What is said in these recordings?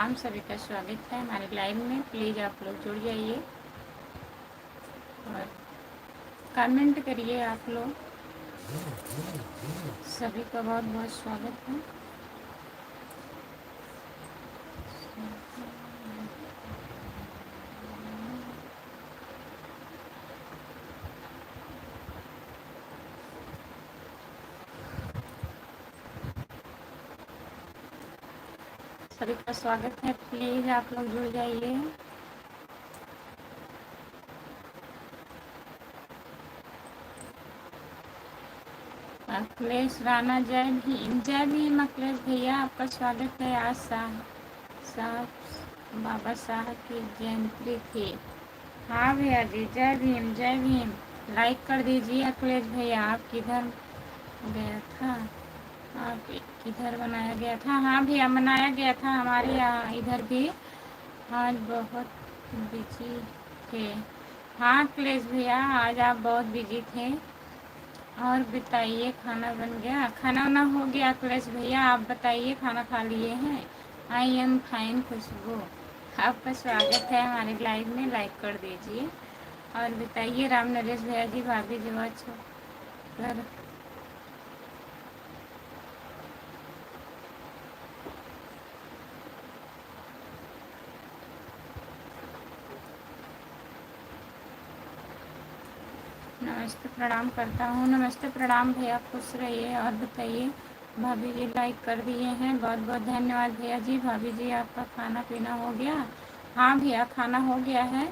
हम सभी का स्वागत है हमारे लाइव में। प्लीज़ आप लोग जुड़ जाइए और कमेंट करिए। आप लोग सभी का बहुत बहुत स्वागत है। सभी का स्वागत है। प्लीज़ आप लोग जुड़ जाइए। अखिलेश राणा, जय भीम अखिलेश भैया, आपका स्वागत है। आज साहब बाबा साहब की जयंती थी। हाँ भैया जी, जय भीम जय भीम। लाइक कर दीजिए अखिलेश भैया। आप किधर गया था? आप किधर मनाया गया था? हाँ भैया, मनाया गया था हमारे यहाँ इधर भी। आज बहुत बिजी थे। हाँ अखिलेश भैया, आज आप बहुत बिजी थे। और बताइए, खाना बन गया? खाना वाना हो गया अखिलेश भैया? आप बताइए, खाना खा लिए हैं? आई एम फाइन खुशबू। आपका स्वागत है हमारे लाइव में। लाइक कर दीजिए और बताइए राम नरेश भैया जी, भाभी जी, घर। नमस्ते प्रणाम करता हूँ। नमस्ते प्रणाम भैया, खुश रहिए। और बताइए, भाभी जी लाइक कर दिए हैं, बहुत बहुत धन्यवाद भैया जी। भाभी जी, आपका खाना पीना हो गया? हाँ भैया, खाना हो गया है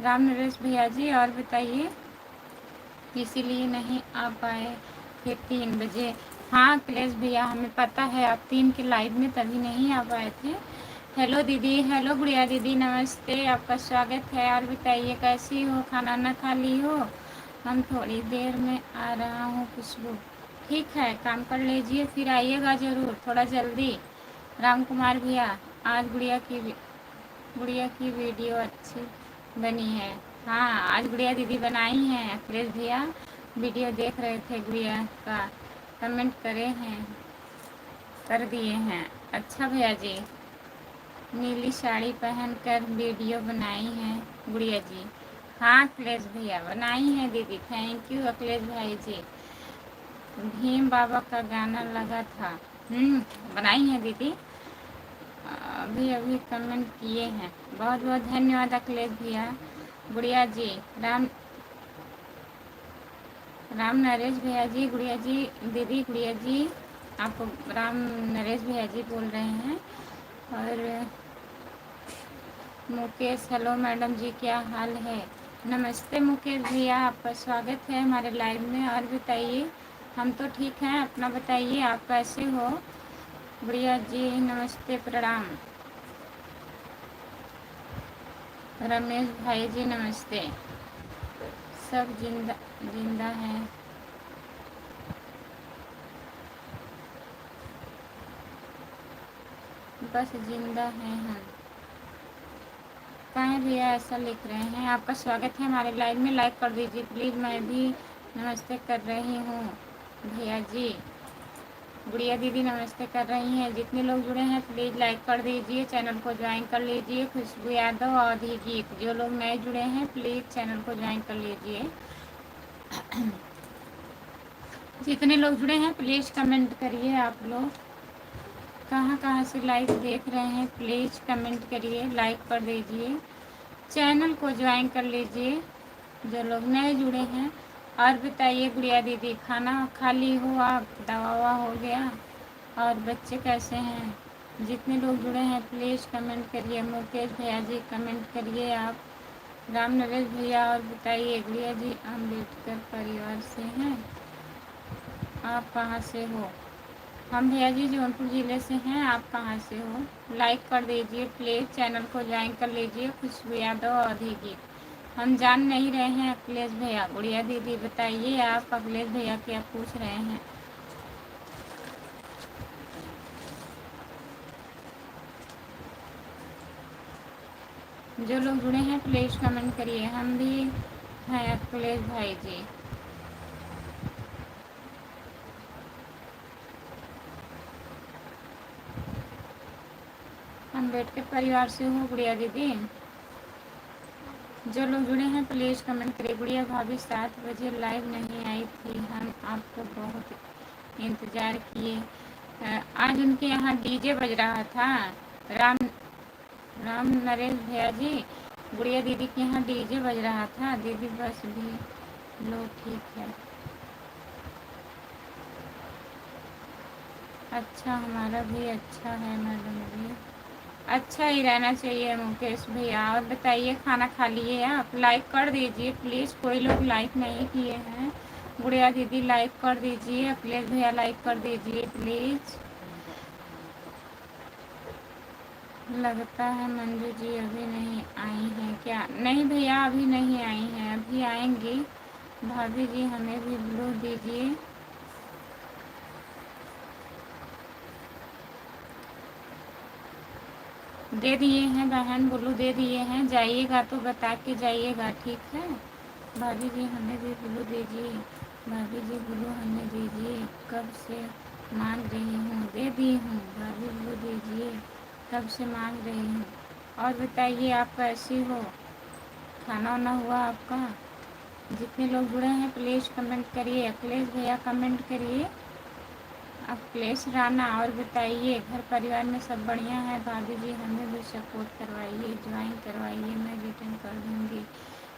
राम नरेश भैया जी। और बताइए, इसीलिए नहीं आ पाए थे 3 बजे? हाँ अखिलेश भैया, हमें पता है आप 3 के लाइव में तभी नहीं आ पाए थे। हेलो दीदी, हेलो गुड़िया दीदी, नमस्ते, आपका स्वागत है। और बताइए कैसी हो? खाना ना खा ली हो? हम थोड़ी देर में आ रहा हूँ खुशबू। ठीक है, काम कर लीजिए, फिर आइएगा ज़रूर थोड़ा जल्दी। राम कुमार भैया, आज गुड़िया की वीडियो अच्छी बनी है। हाँ, आज गुड़िया दीदी बनाई हैं। अखिलेश भैया वीडियो देख रहे थे गुड़िया का, कमेंट करे हैं, कर दिए हैं। अच्छा भैया जी, नीली साड़ी पहनकर वीडियो बनाई है गुड़िया जी। हाँ अखिलेश भैया, बनाई है दीदी। थैंक यू अखिलेश भाई जी। भीम बाबा का गाना लगा था। बनाई है दीदी। अभी अभी कमेंट किए हैं। बहुत बहुत धन्यवाद अखिलेश भैया। गुड़िया जी, राम राम नरेश भैया जी, गुड़िया जी दीदी, गुड़िया जी आपको राम नरेश भैया जी बोल रहे हैं। और मुकेश, हेलो मैडम जी, क्या हाल है? नमस्ते मुकेश भैया, आपका स्वागत है हमारे लाइव में। और बताइए, हम तो ठीक हैं, अपना बताइए, आप कैसे हो? गुड़िया जी नमस्ते प्रणाम। रमेश भाई जी नमस्ते। सब जिंदा जिंदा हैं। बस जिंदा हैं हम। कहें भैया ऐसा लिख रहे हैं? आपका स्वागत है हमारे लाइव में। लाइक कर दीजिए प्लीज़। मैं भी नमस्ते कर रही हूँ भैया जी। गुड़िया दीदी नमस्ते कर रही हैं। जितने लोग जुड़े हैं प्लीज़ लाइक कर दीजिए, चैनल को ज्वाइन कर लीजिए। खुशबू यादव और गीत, जो लोग नए जुड़े हैं प्लीज़ चैनल को ज्वाइन कर लीजिए। जितने लोग जुड़े हैं प्लीज़ कमेंट करिए। आप लोग कहाँ कहाँ से लाइव देख रहे हैं प्लीज़ कमेंट करिए, लाइक कर दीजिए, चैनल को ज्वाइन कर लीजिए जो लोग नए जुड़े हैं। और बताइए गुड़िया दीदी, खाना खा ली हो आप? दवा ववा हो गया? और बच्चे कैसे हैं? जितने लोग जुड़े हैं प्लीज़ कमेंट करिए। मुकेश भैया जी कमेंट करिए आप। राम नरेश भैया, और बताइए गुड़िया जी अम्बेडकर परिवार से हैं? आप कहाँ से हो? हम भैया जी जौनपुर ज़िले से हैं। आप कहाँ से हो? लाइक कर दीजिए प्लीज़, चैनल को ज्वाइन कर लीजिए। खुशबू यादव और गीत, हम जान नहीं रहे हैं अखिलेश भैया। गुड़िया दीदी बताइए, आप अखिलेश भैया क्या पूछ रहे हैं? जो लोग जुड़े हैं प्लीज़ कमेंट करिए। हम भी हैं अखिलेश भाई जी। हम बैठ के परिवार से हो गुड़िया दीदी? जो लोग जुड़े हैं प्लीज़ कमेंट करिए। गुड़िया भाभी 7 बजे लाइव नहीं आई थी, हम आपको बहुत इंतज़ार किए। आज उनके यहाँ डीजे बज रहा था। राम राम नरेश भैया जी, गुड़िया दीदी के यहाँ डीजे बज रहा था। दीदी बस भी लो, ठीक है। अच्छा, हमारा भी अच्छा है मैडम जी। अच्छा ही रहना चाहिए मुकेश भैया। और बताइए, खाना खा लिए आप? लाइक कर दीजिए प्लीज़, कोई लोग लाइक नहीं किए हैं। गुड़िया दीदी लाइक कर दीजिए, अखिलेश भैया लाइक कर दीजिए प्लीज़। लगता है मंजू जी अभी नहीं आई हैं क्या? नहीं भैया, अभी नहीं आई हैं, अभी आएंगी। भाभी जी हमें भी ब्लू दीजिए। दे दिए हैं बहन, ब्लू दे दिए हैं। जाइएगा तो बता के जाइएगा, ठीक है। भाभी जी हमें भी ब्लू दीजिए। भाभी जी ब्लू हमें दीजिए, कब से मांग रही हूँ। दे दी हूँ भाभी, ब्लू दीजिए, कब से मांग रही हूँ। और बताइए आप कैसी हो? खाना वाना हुआ आपका? जितने लोग जुड़े हैं प्लीज़ कमेंट करिए। अखिलेश भैया कमेंट करिए, अखिलेश राणा। और बताइए घर परिवार में सब बढ़िया है? भाभी जी हमें भी सपोर्ट करवाइए, ज्वाइन करवाइए, मैं रिटर्न कर दूँगी।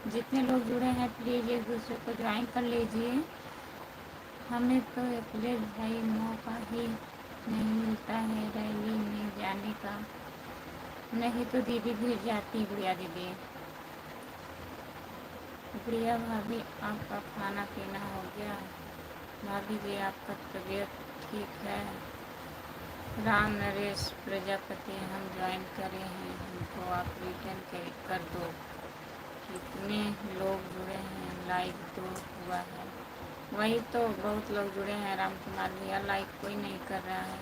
जितने लोग जुड़े हैं प्लीज़ एक दूसरे को ज्वाइन कर लीजिए। हमें तो अखिलेश भाई मौका ही नहीं मिलता है रैली में जाने का। नहीं तो दीदी भी जाती। गुड़िया दीदी, गुड़िया भाभी आपका खाना पीना हो गया? भाभी जी आपका तबीयत ठीक है? राम नरेश प्रजापति हम ज्वाइन करे हैं, हमको आप रिटर्न कर दो। कितने लोग जुड़े हैं? लाइक तो हुआ है। वही तो, बहुत लोग जुड़े हैं राम कुमार भैया, लाइक कोई नहीं कर रहा है।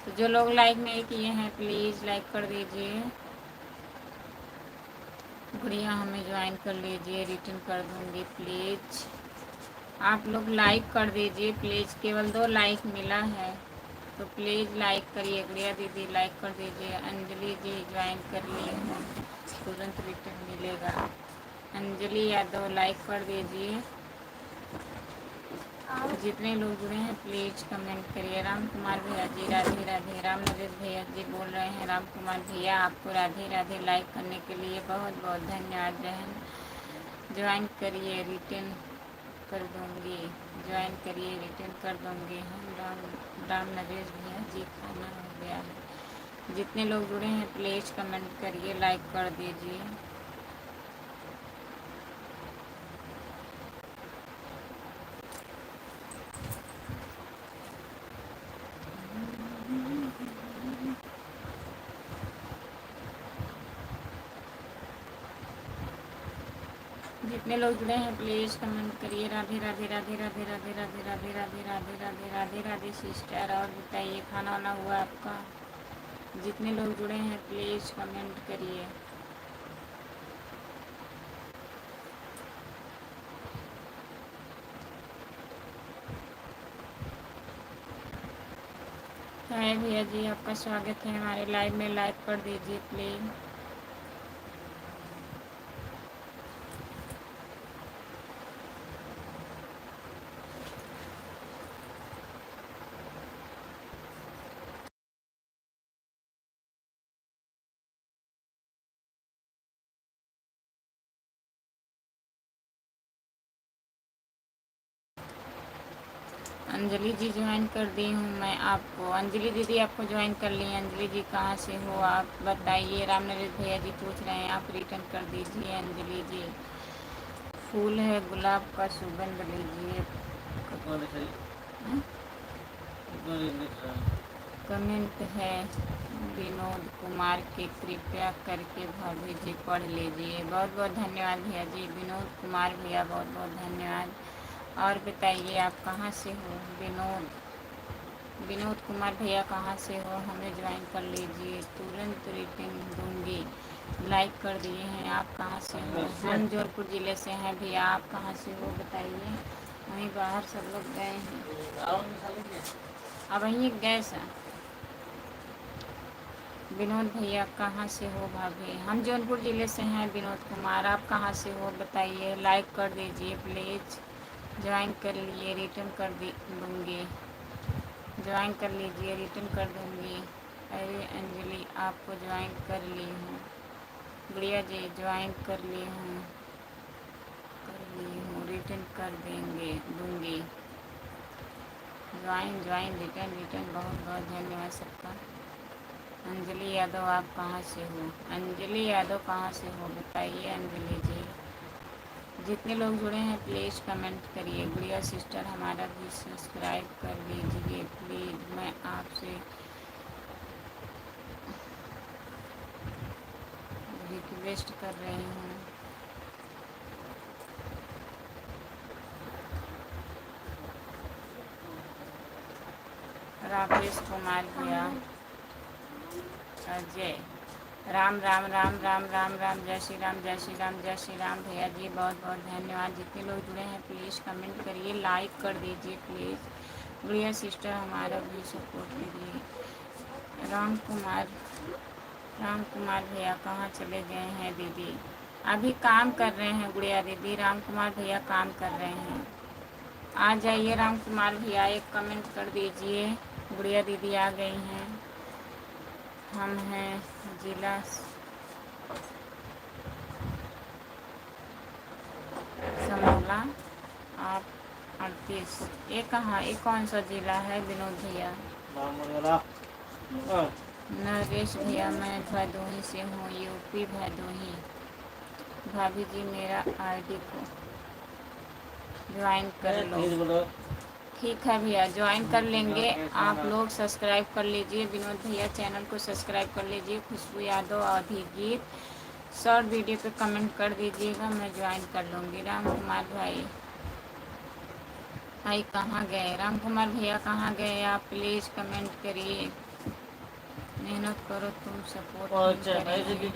तो जो लोग लाइक नहीं किए हैं प्लीज़ लाइक कर दीजिए। गुड़िया हमें ज्वाइन कर लीजिए, रिटर्न कर दूँगी प्लीज़। आप लोग लाइक कर दीजिए प्लीज़, केवल 2 लाइक मिला है तो प्लीज़ लाइक करिए। गुड़िया दीदी लाइक कर दीजिए। अंजलि जी ज्वाइन कर लिए हैं, तुरंत रिटर्न मिलेगा। अंजलि यादव लाइक कर दीजिए। जितने लोग जुड़े हैं प्लीज़ कमेंट करिए। राम कुमार भैया जी राधे राधे। राम नरेश भैया जी बोल रहे हैं राम कुमार भैया आपको राधे राधे। लाइक करने के लिए बहुत बहुत धन्यवाद बहन। ज्वाइन करिए, रिटर्न कर दूँगी। ज्वाइन करिए, रिटर्न कर दूँगी। हम राम नरेश भैया जी खाना हो गया है। जितने लोग जुड़े हैं प्लीज़ कमेंट करिए, लाइक कर दीजिए। जितने लोग जुड़े हैं प्लीज़ कमेंट करिए। राधे राधे राधे राधे राधे राधे राधे राधे राधे राधे राधे राधे सिस्टर। और बताइए खाना वाना हुआ आपका? जितने लोग जुड़े हैं प्लीज़ कमेंट करिए। हाय भैया जी, आपका स्वागत है हमारे लाइव में। लाइक कर दीजिए प्लीज़। अंजलि जी ज्वाइन कर दी हूँ मैं आपको। अंजलि दीदी आपको ज्वाइन कर ली। अंजलि जी कहाँ से हो आप बताइए। राम नरेश भैया जी पूछ रहे हैं, आप रिटर्न कर दीजिए। अंजलि जी फूल है गुलाब का, सुगंध लीजिए। कमेंट है विनोद कुमार के, कृपया करके भाभी जी पढ़ लीजिए। बहुत बहुत धन्यवाद भैया जी। विनोद कुमार भैया बहुत बहुत धन्यवाद। और बताइए आप कहाँ से हो? विनोद कुमार भैया कहाँ से हो? हमें ज्वाइन कर लीजिए, तुरंत रिटर्न दूँगी। लाइक कर दिए हैं। आप कहाँ से हो? हम जौनपुर ज़िले से हैं भैया, आप कहाँ से हो बताइए। वहीं बाहर सब लोग गए हैं, अब वहीं गए सर। विनोद भैया कहाँ से हो भाभी? हम जौनपुर ज़िले से हैं विनोद कुमार। आप कहाँ से हो बताइए? लाइक कर दीजिए प्लीज़। ज्वाइन कर लिए, रिटर्न कर दूँगी। ज्वाइन कर लीजिए, रिटर्न कर दूँगी। अरे अंजलि आपको ज्वाइन कर ली हूँ। गुड़िया जी ज्वाइन कर ली हूँ, रिटर्न कर दूँगी। ज्वाइन रिटर्न रिटर्न, बहुत बहुत धन्यवाद सबका। अंजलि यादव आप कहाँ से हो? अंजलि यादव कहाँ से हो बताइए अंजलि जी। जितने लोग जुड़े हैं प्लीज़ कमेंट करिए। गुड़िया सिस्टर हमारा भी सब्सक्राइब कर लीजिए प्लीज़, मैं आपसे रिक्वेस्ट कर रही हूँ। राकेश कुमार भैया, अजय, राम राम राम राम राम राम, जय श्री राम जय श्री राम जय श्री राम। भैया जी बहुत बहुत धन्यवाद। जितने लोग जुड़े हैं प्लीज़ कमेंट करिए, लाइक कर दीजिए प्लीज़। गुड़िया सिस्टर हमारा भी सपोर्ट कीजिए। राम कुमार भैया कहाँ चले गए हैं दीदी? अभी काम कर रहे हैं गुड़िया दीदी। राम कुमार भैया काम कर रहे हैं। आ जाइए राम कुमार भैया, एक कमेंट कर दीजिए। गुड़िया दीदी आ गई हैं। हम हैं जिला समोला, आप 38। ये कहाँ, ये कौन सा जिला है विनोद भैया? नरेश भैया मैं भदोही से हूँ, यूपी भदोही। भाभी जी मेरा आईडी को ज्वाइन कर लो। ठीक है भैया, ज्वाइन कर लेंगे। आप लोग सब्सक्राइब कर लीजिए, विनोद भैया चैनल को सब्सक्राइब कर लीजिए। खुशबू यादव अभिजीत शॉर्ट वीडियो पे कमेंट कर दीजिएगा, मैं ज्वाइन कर लूँगी। राम कुमार भाई कहाँ गए? राम कुमार भैया कहाँ गए आप? प्लीज़ कमेंट करिए। मेहनत करो तुम, सपोर्ट हम करेंगे।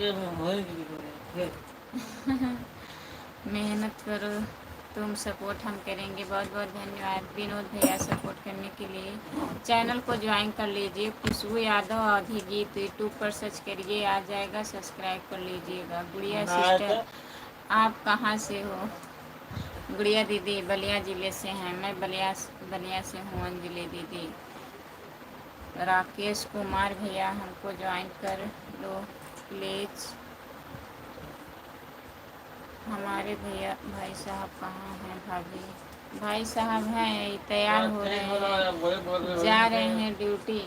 मेहनत करो तुम, सपोर्ट हम करेंगे। बहुत बहुत धन्यवाद विनोद भैया सपोर्ट करने के लिए। चैनल को ज्वाइन कर लीजिए। खुशबू यादव अभिजीत यूट्यूब पर सर्च करिए, आ जाएगा, सब्सक्राइब कर लीजिएगा। गुड़िया सिस्टर आप कहाँ से हो? गुड़िया दीदी बलिया ज़िले से हैं, मैं बलिया से हूँ। अंजलि दीदी, राकेश कुमार भैया हमको ज्वाइन कर लो प्लीज़। हमारे भैया भाई साहब कहाँ हैं? भाभी भाई साहब हैं, तैयार हो रहे हैं, जा रहे हैं ड्यूटी।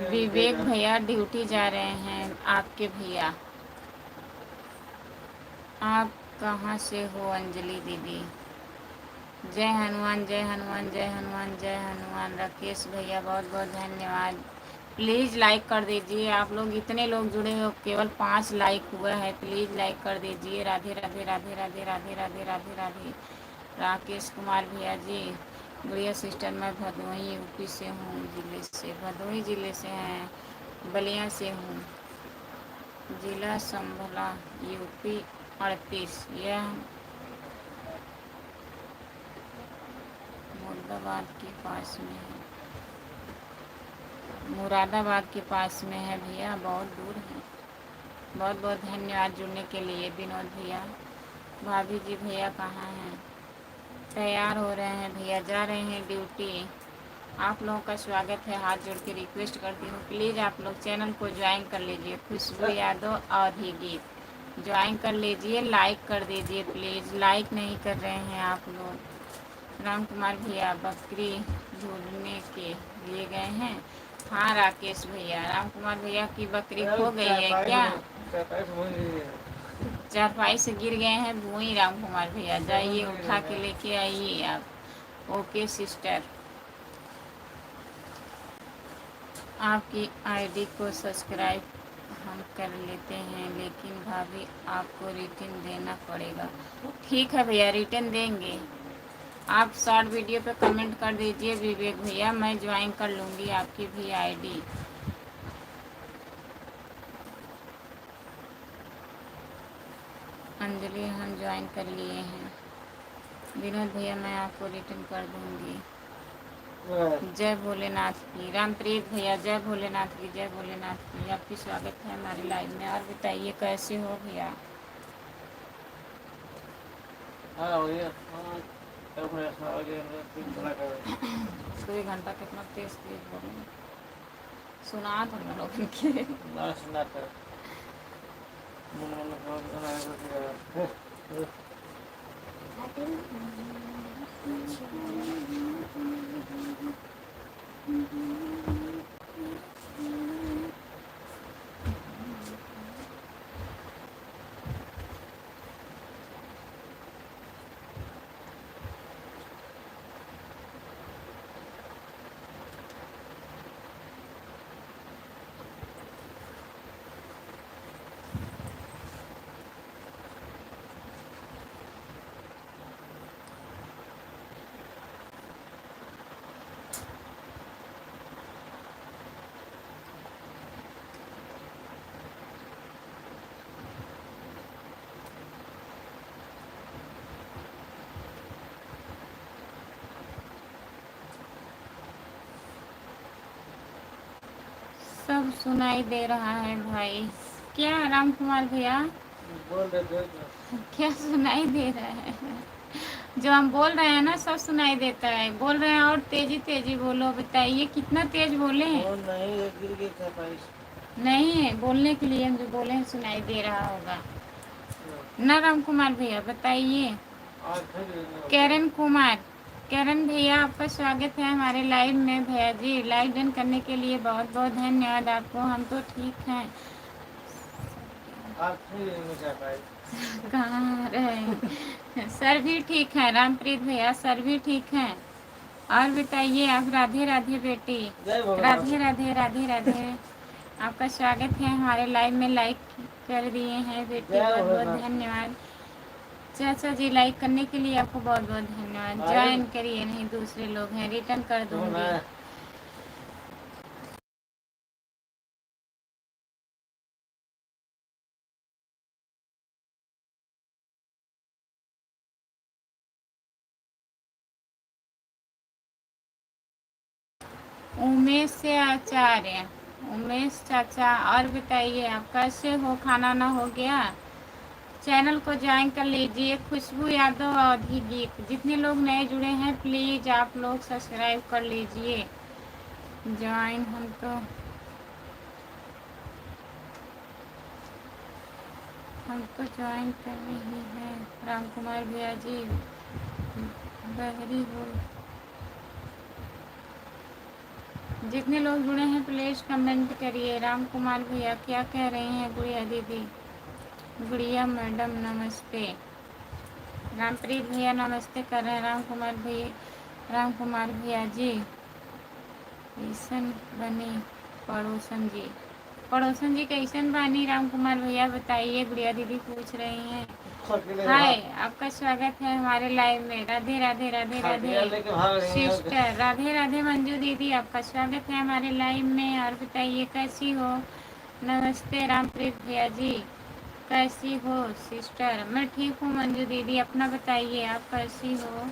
विवेक भैया ड्यूटी जा रहे हैं आपके भैया। आप कहाँ से हो? अंजलि दीदी जय हनुमान जय हनुमान जय हनुमान जय हनुमान। राकेश भैया बहुत बहुत धन्यवाद। प्लीज़ लाइक कर दीजिए। आप लोग इतने लोग जुड़े हो, केवल 5 लाइक हुआ है, प्लीज़ लाइक कर दीजिए। राधे राधे राधे राधे राधे राधे राधे राधे। राकेश कुमार भैया जी, गुड़िया सिस्टर मैं भदोही यूपी से हूँ, भदोही ज़िले से हैं, बलिया से हूँ, जिला संभला यूपी 38। यह मुरादाबाद के पास में है, मुरादाबाद के पास में है भैया, बहुत दूर है। बहुत बहुत धन्यवाद जुड़ने के लिए विनोद भैया। भाभी जी भैया कहाँ हैं? तैयार हो रहे हैं भैया, जा रहे हैं ड्यूटी। आप लोगों का स्वागत है, हाथ जोड़ के रिक्वेस्ट करती हूँ प्लीज़ आप लोग चैनल को ज्वाइन कर लीजिए। खुशबू यादव अभिजीत ज्वाइन कर लीजिए, लाइक कर दीजिए प्लीज़। लाइक नहीं कर रहे हैं आप लोग। राम कुमार भैया बकरी ढूंढने के लिए गए हैं। हाँ राकेश भैया, राम कुमार भैया की बकरी खो गई है क्या? चारपाई से गिर गए हैं भूई। राम कुमार भैया जाइए उठा के लेके आइए आप। ओके सिस्टर, आपकी आईडी को सब्सक्राइब हम कर लेते हैं, लेकिन भाभी आपको रिटर्न देना पड़ेगा। ठीक है भैया, रिटर्न देंगे। आप शॉर्ट वीडियो पे कमेंट कर दीजिए विवेक भैया, मैं ज्वाइन कर लूँगी आपकी भी आईडी। अंजलि हम ज्वाइन कर लिए हैं। विनोद भैया मैं आपको रिटर्न कर दूँगी। जय भोलेनाथ की। रामप्रीत भैया जय भोलेनाथ की, जय भोलेनाथ की। आपकी स्वागत है हमारी लाइव में। और बताइए कैसे हो भैया? दो एक घंटा कितना तेज तेज बोले, सुना था हम लोग के। सब सुनाई दे रहा है भाई। क्या राम कुमार भैया बोल रहे थे? क्या सुनाई दे रहा है? जो हम बोल रहे हैं ना सब सुनाई देता है। बोल रहे हैं और तेजी तेजी बोलो। बताइए कितना तेज बोले? नहीं, बोलने के लिए हम जो बोले हैं सुनाई दे रहा होगा ना राम कुमार भैया? बताइए। कैरन कुमार, कैरन भैया आपका स्वागत है हमारे लाइव में। भैया जी लाइव ज्वाइन करने के लिए बहुत बहुत धन्यवाद आपको। हम तो ठीक हैं। कहाँ रहे? सर भी ठीक है। रामप्रीत भैया सर भी ठीक हैं। और बताइए आप? राधे राधे बेटी, राधे राधे राधे राधे। आपका स्वागत है हमारे लाइव में। लाइक कर दिए हैं बेटी, बहुत बहुत धन्यवाद। चाचा जी लाइक करने के लिए आपको बहुत बहुत धन्यवाद। ज्वाइन करिए, नहीं दूसरे लोग हैं रिटर्न कर दूंगी। उमेश से आचार्य, उमेश चाचा। और बताइए आप कैसे हो? खाना ना हो गया? चैनल को ज्वाइन कर लीजिए। खुशबू यादव अवधि गीत। जितने लोग नए जुड़े हैं प्लीज आप लोग सब्सक्राइब कर लीजिए। ज्वाइन हम तो ज्वाइन कर रही है। राम कुमार भैया जी बहरी हो। जितने लोग जुड़े हैं प्लीज कमेंट करिए। राम कुमार भैया क्या कह रहे हैं? गुड़िया दीदी, गुड़िया मैडम नमस्ते। रामप्रीत भैया नमस्ते कर रहे हैं। राम कुमार भैया जी कैसन बनी? पड़ोसन जी कैसन बनी? राम कुमार भैया बताइए। गुड़िया दीदी पूछ रही हैं। हाय, आपका स्वागत है हमारे लाइव में। राधे राधे राधे राधे सिस्टर। राधे राधे मंजू दीदी, आपका स्वागत है हमारे लाइव में। और बताइए कैसी हो? नमस्ते रामप्रीत भैया जी, कैसी हो सिस्टर? मैं ठीक हूँ मंजू दीदी, अपना बताइए आप कैसी हो?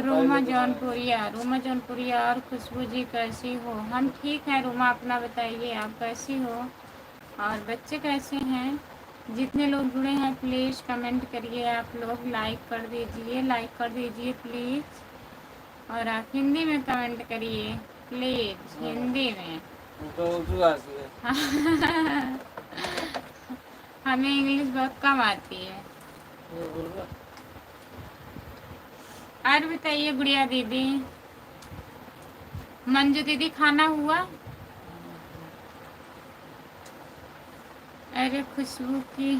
रोमा जौनपुरिया और खुशबू जी कैसी हो? हम ठीक हैं रोमा, अपना बताइए आप कैसी हो? और बच्चे कैसे हैं? जितने लोग जुड़े हैं प्लीज़ कमेंट करिए। आप लोग लाइक कर दीजिए प्लीज़। और आप हिंदी में कमेंट करिए प्लीज़, हिंदी में। हमें इंग्लिश बहुत कम आती है। और बताइए गुड़िया दीदी, मंजू दीदी खाना हुआ? अरे खुशबू की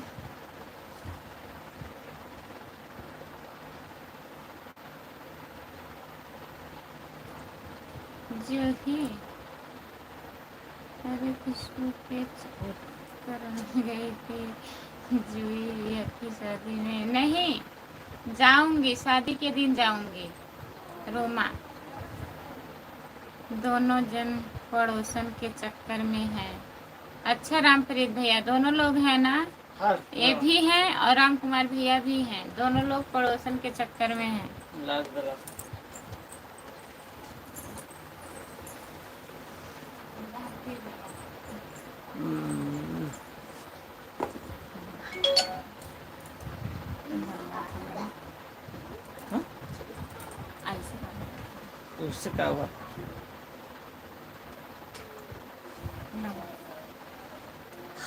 जो ही, अरे खुशबू के चक्कर गई थी जुई की शादी में। नहीं जाऊंगी, शादी के दिन जाऊंगी रोमा। दोनों जन पड़ोसन के चक्कर में हैं। अच्छा रामप्रीत भैया दोनों लोग हैं ना? ये भी हैं और राम कुमार भैया भी हैं, दोनों लोग पड़ोसन के चक्कर में हैं। उससे क्या हुआ?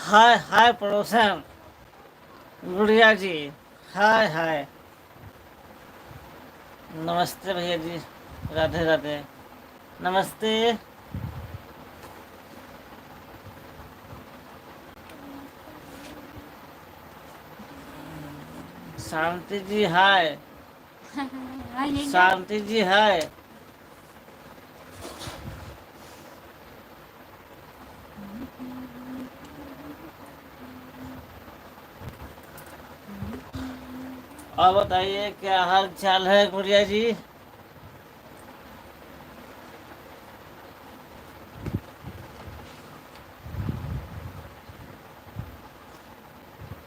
हाय हाय पड़ोसन, गुड़िया जी, हाय हाय, नमस्ते भैया जी, राधे राधे, नमस्ते। शांति जी हाय, शांति जी हाय। और बताइए क्या हाल चाल है गुड़िया जी?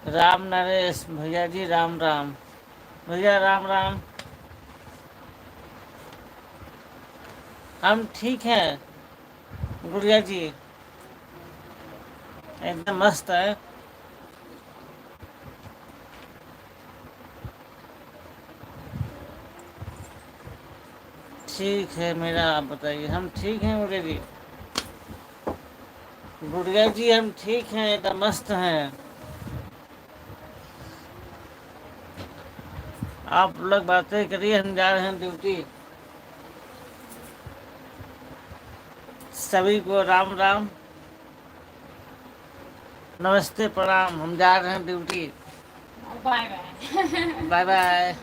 राम नरेश भैया जी, राम राम भैया, राम राम। हम ठीक हैं गुड़िया जी, एकदम मस्त है। ठीक है मेरा, आप बताइए। हम ठीक हैं गुड़िया जी, गुड़िया जी हम ठीक हैं, एकदम मस्त हैं। आप लोग बातें करिए, हम जा रहे हैं ड्यूटी। सभी को राम राम, नमस्ते, प्रणाम। हम जा रहे हैं ड्यूटी। बाय बाय। बाय बाय।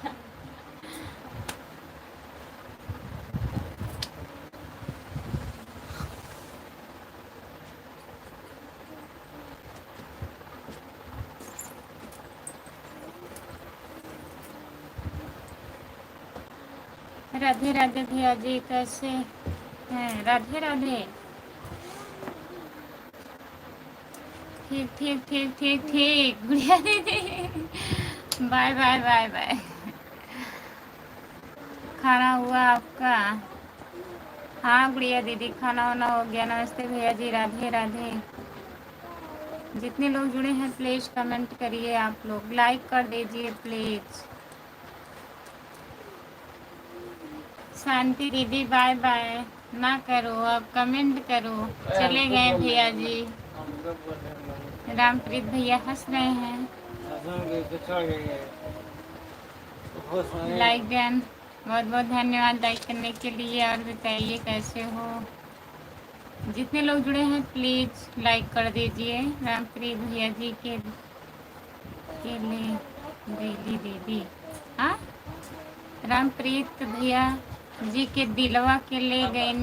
राधे राधे भैया जी, कैसे हैं? राधे राधे। ठीक ठीक ठीक ठीक ठीक गुड़िया दीदी, बाय बाय बाय बाय। खाना हुआ आपका? हाँ गुड़िया दीदी, खाना वाना हो गया। नमस्ते भैया जी, राधे राधे। जितने लोग जुड़े हैं प्लीज़ कमेंट करिए, आप लोग लाइक कर दीजिए प्लीज़। शांति दीदी बाय बाय ना करो, अब कमेंट करो। चले गए भैया जी। रामप्रीत भैया हंस रहे हैं। लाइक डन, बहुत बहुत धन्यवाद लाइक करने के लिए। और बताइए कैसे हो? जितने लोग जुड़े हैं प्लीज़ लाइक कर दीजिए। रामप्रीत भैया जी के लिए दीदी दीदी, हाँ रामप्रीत भैया जी के दिलवा के ले गई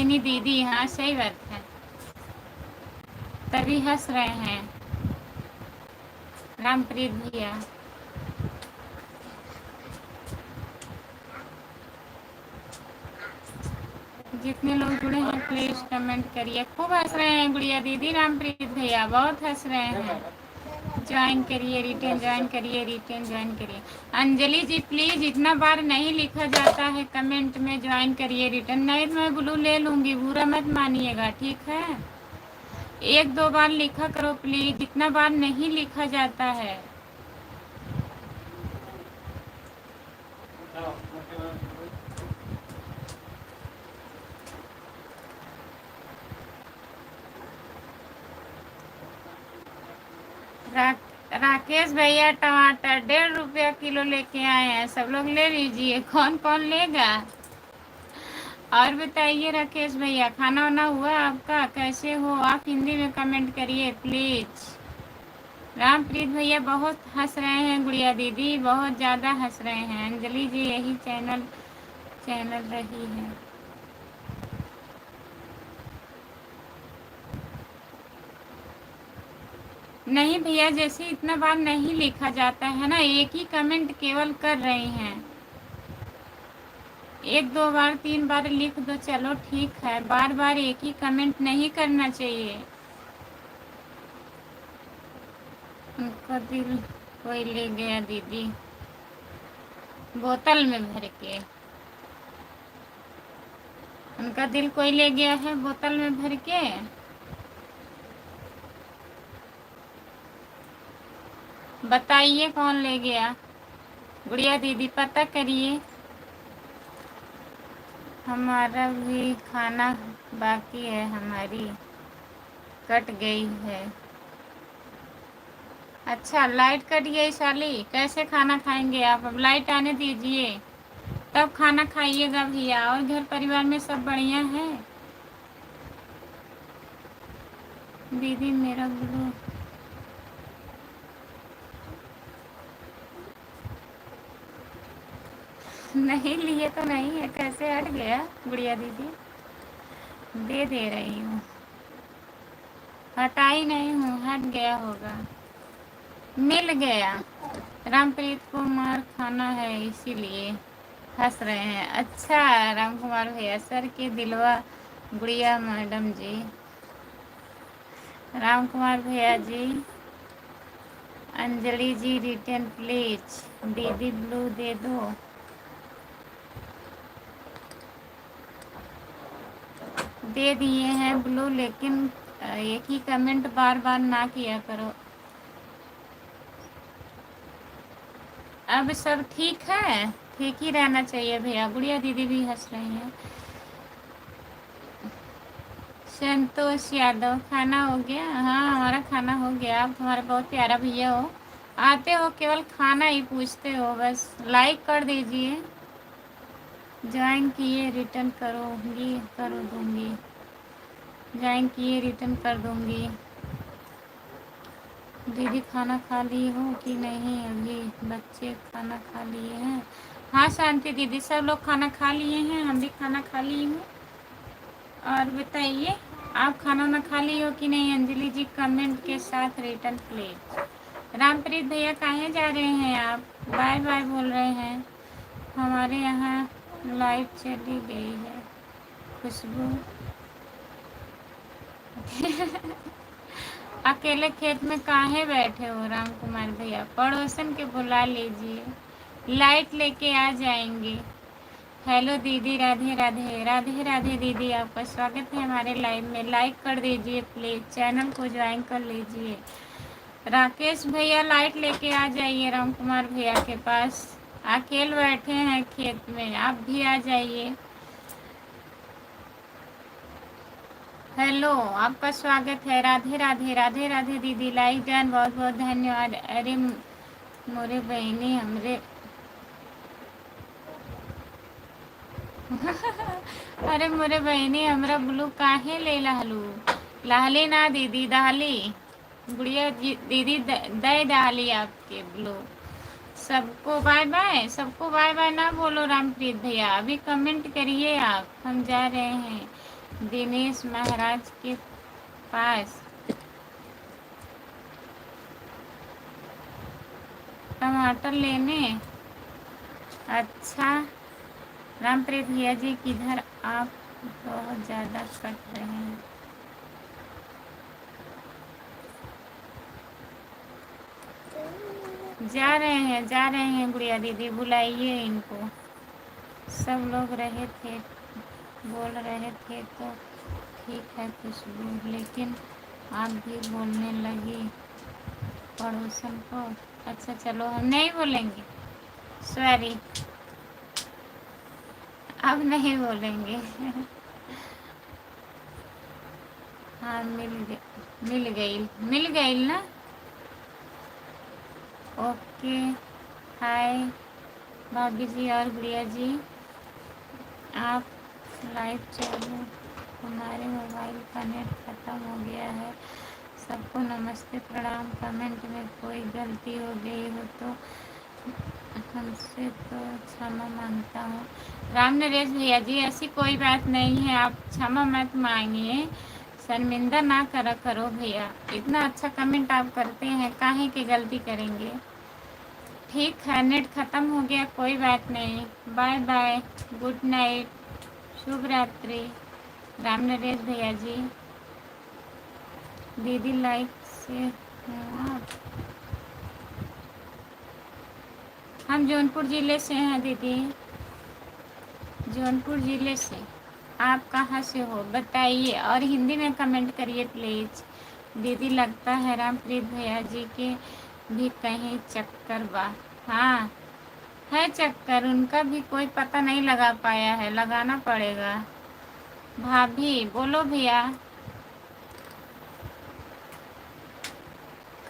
नी दीदी। हाँ सही बात है, तभी हंस रहे हैं रामप्रीत भैया। जितने लोग जुड़े हैं प्लीज कमेंट करिए। खूब हंस रहे हैं गुड़िया दीदी, रामप्रीत भैया बहुत हंस रहे हैं। ज्वाइन करिए, रिटेन ज्वाइन करिए, रिटेन ज्वाइन करिए। अंजलि जी प्लीज, इतना बार नहीं लिखा जाता है कमेंट में, ज्वाइन करिए रिटर्न। नहीं तो मैं ब्लू ले लूंगी, बुरा मत मानिएगा, ठीक है? एक दो बार लिखा करो प्लीज, इतना बार नहीं लिखा जाता है। राकेश भैया टमाटर 1.5 रुपया किलो लेके आए हैं, सब लोग ले लीजिए। कौन कौन लेगा? और बताइए राकेश भैया, खाना वाना हुआ आपका? कैसे हो आप? हिंदी में कमेंट करिए प्लीज। रामप्रीत भैया बहुत हंस रहे हैं, गुड़िया दीदी बहुत ज़्यादा हंस रहे हैं। अंजलि जी यही चैनल रही है। नहीं भैया, जैसे इतना बार नहीं लिखा जाता है ना, एक ही कमेंट केवल कर रहे हैं। एक दो बार 3 बार लिख दो, चलो ठीक है। बार बार एक ही कमेंट नहीं करना चाहिए। उनका दिल कोई ले गया दीदी, बोतल में भर के। उनका दिल कोई ले गया है बोतल में भर के। बताइए कौन ले गया? गुड़िया दीदी पता करिए। हमारा भी खाना बाकी है, हमारी कट गई है। अच्छा, लाइट कट गई साली, कैसे खाना खाएंगे आप? अब लाइट आने दीजिए तब खाना खाइएगा भैया। और घर परिवार में सब बढ़िया है? दीदी मेरा ब्लू नहीं लिए तो नहीं है, कैसे हट गया? गुड़िया दीदी दे रही हूँ, हटाई नहीं हूँ, हट गया होगा। मिल गया। रामप्रीत को मार खाना है इसीलिए हंस रहे हैं। अच्छा राम कुमार भैया, सर के दिलवा गुड़िया मैडम जी। राम कुमार भैया जी, अंजलि जी रिटर्न प्लीज। दीदी ब्लू दे दो। दे दिए हैं ब्लू, लेकिन एक ही कमेंट बार बार ना किया करो। अब सब ठीक है? ठीक ही रहना चाहिए भैया। गुड़िया दीदी भी हंस रही हैं। संतोष यादव, खाना हो गया? हाँ हमारा खाना हो गया। आप तुम्हारे बहुत प्यारा भैया हो, आते हो केवल खाना ही पूछते हो बस। लाइक कर दीजिए। ज्वाइन किए रिटर्न करूँगी, कर दूँगी। ज्वाइन किए रिटर्न कर दूँगी। दीदी खाना खा ली हो कि नहीं? अभी बच्चे खाना खा लिए हैं? हाँ शांति दीदी, सब लोग खाना खा लिए हैं, हम भी खाना खा ली हूँ। और बताइए आप खाना ना खा ली हो कि नहीं? अंजलि जी कमेंट के साथ रिटर्न प्लीज। रामप्रीत भैया कहाँ जा रहे हैं आप? बाय बाय बोल रहे हैं। हमारे यहाँ लाइट चली गई है। खुशबू अकेले खेत में काहे बैठे हो राम कुमार भैया? पड़ोसन के बुला लीजिए, लाइट लेके आ जाएंगे। हेलो दीदी, राधे राधे। राधे राधे दीदी, आपका स्वागत है हमारे लाइव में। लाइक कर दीजिए प्लीज, चैनल को ज्वाइन कर लीजिए। राकेश भैया लाइट लेके आ जाइए राम कुमार भैया के पास। अकेले बैठे हैं खेत में, आप भी आ जाइए। हेलो, आपका स्वागत है। राधे राधे। राधे राधे दीदी, लाइक डन, बहुत बहुत धन्यवाद। अरे मोरे बहनी हमरे अरे मोरे बहनी हमरा ब्लू काहे ले लहलू? लहली ना दीदी, दहली। गुड़िया दीदी दे दहली आपके ब्लू। सबको बाय बाय, सबको बाय बाय ना बोलो रामप्रीत भैया, अभी कमेंट करिए आप। हम जा रहे हैं दिनेश महाराज के पास टमाटर लेने। अच्छा रामप्रीत भैया जी किधर? आप बहुत ज़्यादा कट रहे हैं। जा रहे हैं गुड़िया दीदी, बुलाइए इनको। सब लोग रहे थे, बोल रहे थे तो ठीक है खुशबू, लेकिन आप भी बोलने लगी पड़ोसन को। अच्छा चलो हम नहीं बोलेंगे, सॉरी, अब नहीं बोलेंगे। हाँ मिल गई ना? ओके। हाय भाभी जी और गुड़िया जी, आप लाइव चलो। हमारे मोबाइल का नेट ख़त्म हो गया है। सबको नमस्ते प्रणाम। कमेंट में कोई गलती हो गई हो तो हमसे तो क्षमा मांगता हूँ। राम नरेश भैया जी, ऐसी कोई बात नहीं है, आप क्षमा मत मांगिए, शर्मिंदा ना करा करो भैया। इतना अच्छा कमेंट आप करते हैं, काहे की गलती करेंगे? ठीक है, नेट ख़त्म हो गया, कोई बात नहीं। बाय बाय, गुड नाइट, शुभ रात्रि। राम नरेश भैया जी, दीदी लाइक से आप हम जौनपुर ज़िले से हैं दीदी, जौनपुर ज़िले से। आप कहाँ से हो बताइए, और हिंदी में कमेंट करिए प्लीज़। दीदी लगता है रामप्रीत भैया जी के भी कहीं चक्कर बा। हाँ है चक्कर, उनका भी कोई पता नहीं लगा पाया है, लगाना पड़ेगा। भाभी बोलो भैया।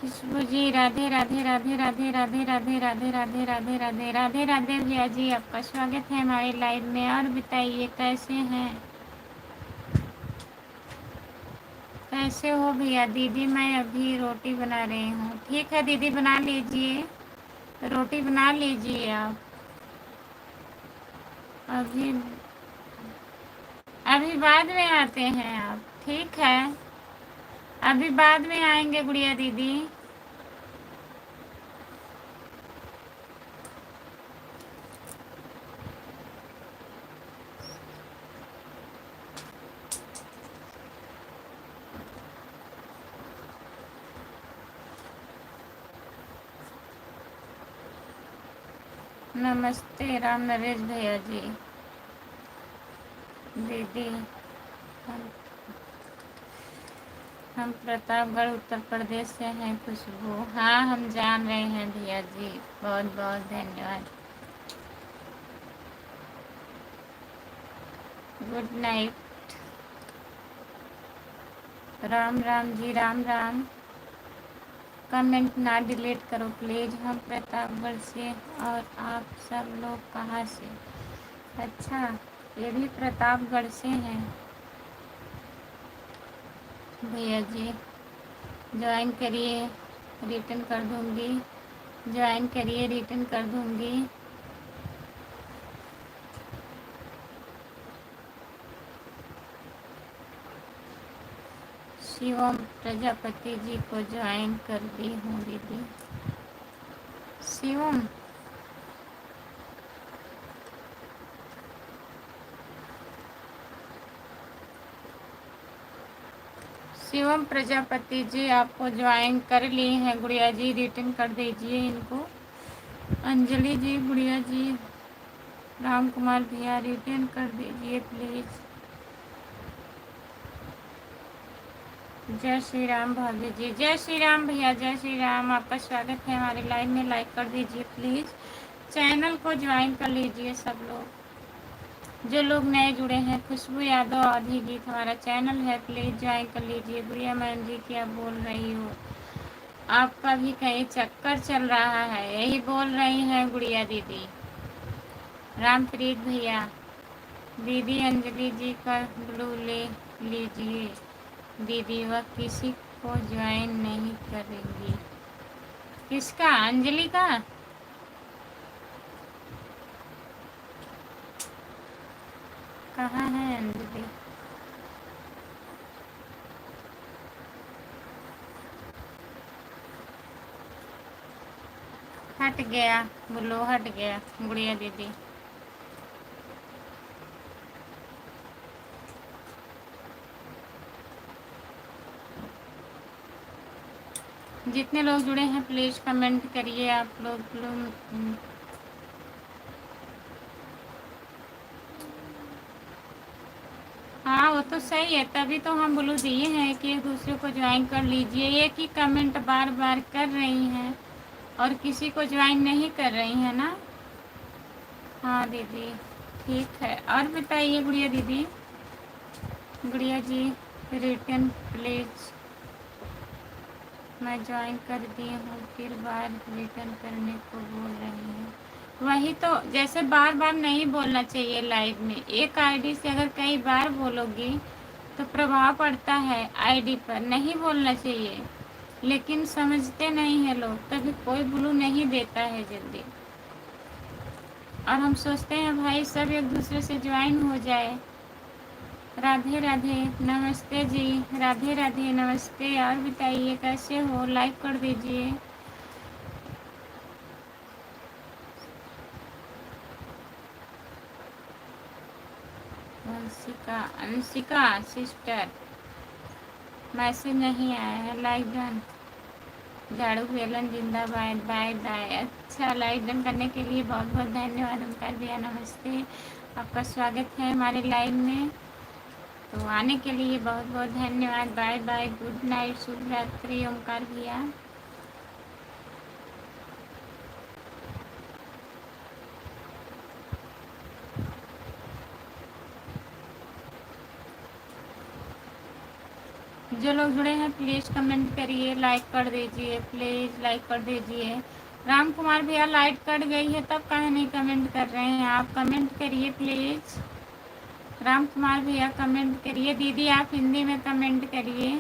खुशबू जी राधे राधे राधे राधे राधे राधे राधे राधे राधे राधे राधे राधे भैया जी, आपका स्वागत है हमारी लाइव में। और बताइए कैसे हैं, कैसे हो भैया? दीदी मैं अभी रोटी बना रही हूँ। ठीक है दीदी, बना लीजिए, रोटी बना लीजिए आप। अभी अभी बाद में आते हैं आप, ठीक है? अभी बाद में आएंगे गुड़िया दीदी। नमस्ते राम नरेश भैया जी। दीदी हम प्रतापगढ़ उत्तर प्रदेश से हैं खुशबू। हाँ हम जान रहे हैं भैया जी, बहुत बहुत धन्यवाद। Good night. Ram Ram ji, Ram Ram. Comment ना डिलीट करो प्लीज़। हम प्रतापगढ़ से, और आप सब लोग कहाँ से? अच्छा, ये भी प्रतापगढ़ से हैं भैया जी। ज्वाइन करिए, रिटर्न कर दूँगी। ज्वाइन करिए, रिटर्न कर दूँगी। शिवम प्रजापति जी को ज्वाइन कर दी हूँ दीदी। शिवम शिवम प्रजापति जी आपको ज्वाइन कर ली हैं गुड़िया जी, रिटर्न कर दीजिए इनको। अंजलि जी, गुड़िया जी, राम कुमार भैया रिटर्न कर दीजिए प्लीज़। जय श्री राम भाभी जी, जय श्री राम भैया, जय श्री राम। आपका स्वागत है हमारे लाइव में, लाइक कर दीजिए प्लीज़। चैनल को ज्वाइन कर लीजिए सब लोग, जो लोग नए जुड़े हैं। खुशबू यादव आधी गीत हमारा चैनल है, प्लीज़ ज्वाइन कर लीजिए। गुड़िया मैम जी क्या बोल रही हो? आपका भी कहीं चक्कर चल रहा है, यही बोल रही हैं गुड़िया दीदी। रामप्रीत भैया, दीदी अंजलि जी का ब्लू ले लीजिए। दीदी वह किसी को ज्वाइन नहीं करेंगी। किसका? अंजलि का? कहाँ है अंजलि? हट गया ब्लू, हट गया गुड़िया दीदी। जितने लोग जुड़े हैं प्लीज़ कमेंट करिए आप लोग। हाँ वो तो सही है, तभी तो हम ब्लू दिए हैं कि एक दूसरे को ज्वाइन कर लीजिए। एक ही कमेंट बार बार कर रही हैं और किसी को ज्वाइन नहीं कर रही हैं ना। हाँ दीदी ठीक है। और बताइए गुड़िया दीदी, गुड़िया जी रिटर्न प्लीज़। मैं ज्वाइन कर दी हूँ, फिर बार रिटर्न करने को बोल रही हैं। वही तो, जैसे बार बार नहीं बोलना चाहिए लाइव में। एक आईडी से अगर कई बार बोलोगी तो प्रभाव पड़ता है आईडी पर, नहीं बोलना चाहिए। लेकिन समझते नहीं हैं लोग, तभी कोई ब्लू नहीं देता है जल्दी। और हम सोचते हैं भाई सब एक दूसरे से ज्वाइन हो जाए। राधे राधे, नमस्ते जी, राधे राधे, नमस्ते। और बताइए कैसे हो? लाइक कर दीजिए। अंशिका, अंशिका सिस्टर, मैसेज नहीं आया है, लाइक डन। झाड़ू बेलन जिंदाबाद, बाय बाय। अच्छा, लाइक डन करने के लिए बहुत बहुत धन्यवाद ओमकार भैया, नमस्ते। आपका स्वागत है हमारे लाइव में, तो आने के लिए बहुत बहुत धन्यवाद। बाय बाय, गुड नाइट, शुभ रात्रि ओमकार भैया। जो लोग जुड़े हैं प्लीज़ कमेंट करिए, लाइक कर दीजिए, प्लीज़ लाइक कर दीजिए। राम कुमार भैया लाइट कट गई है तब काहे नहीं कमेंट कर रहे हैं आप? कमेंट करिए प्लीज़। राम कुमार भैया कमेंट करिए। दीदी आप हिंदी में कमेंट करिए।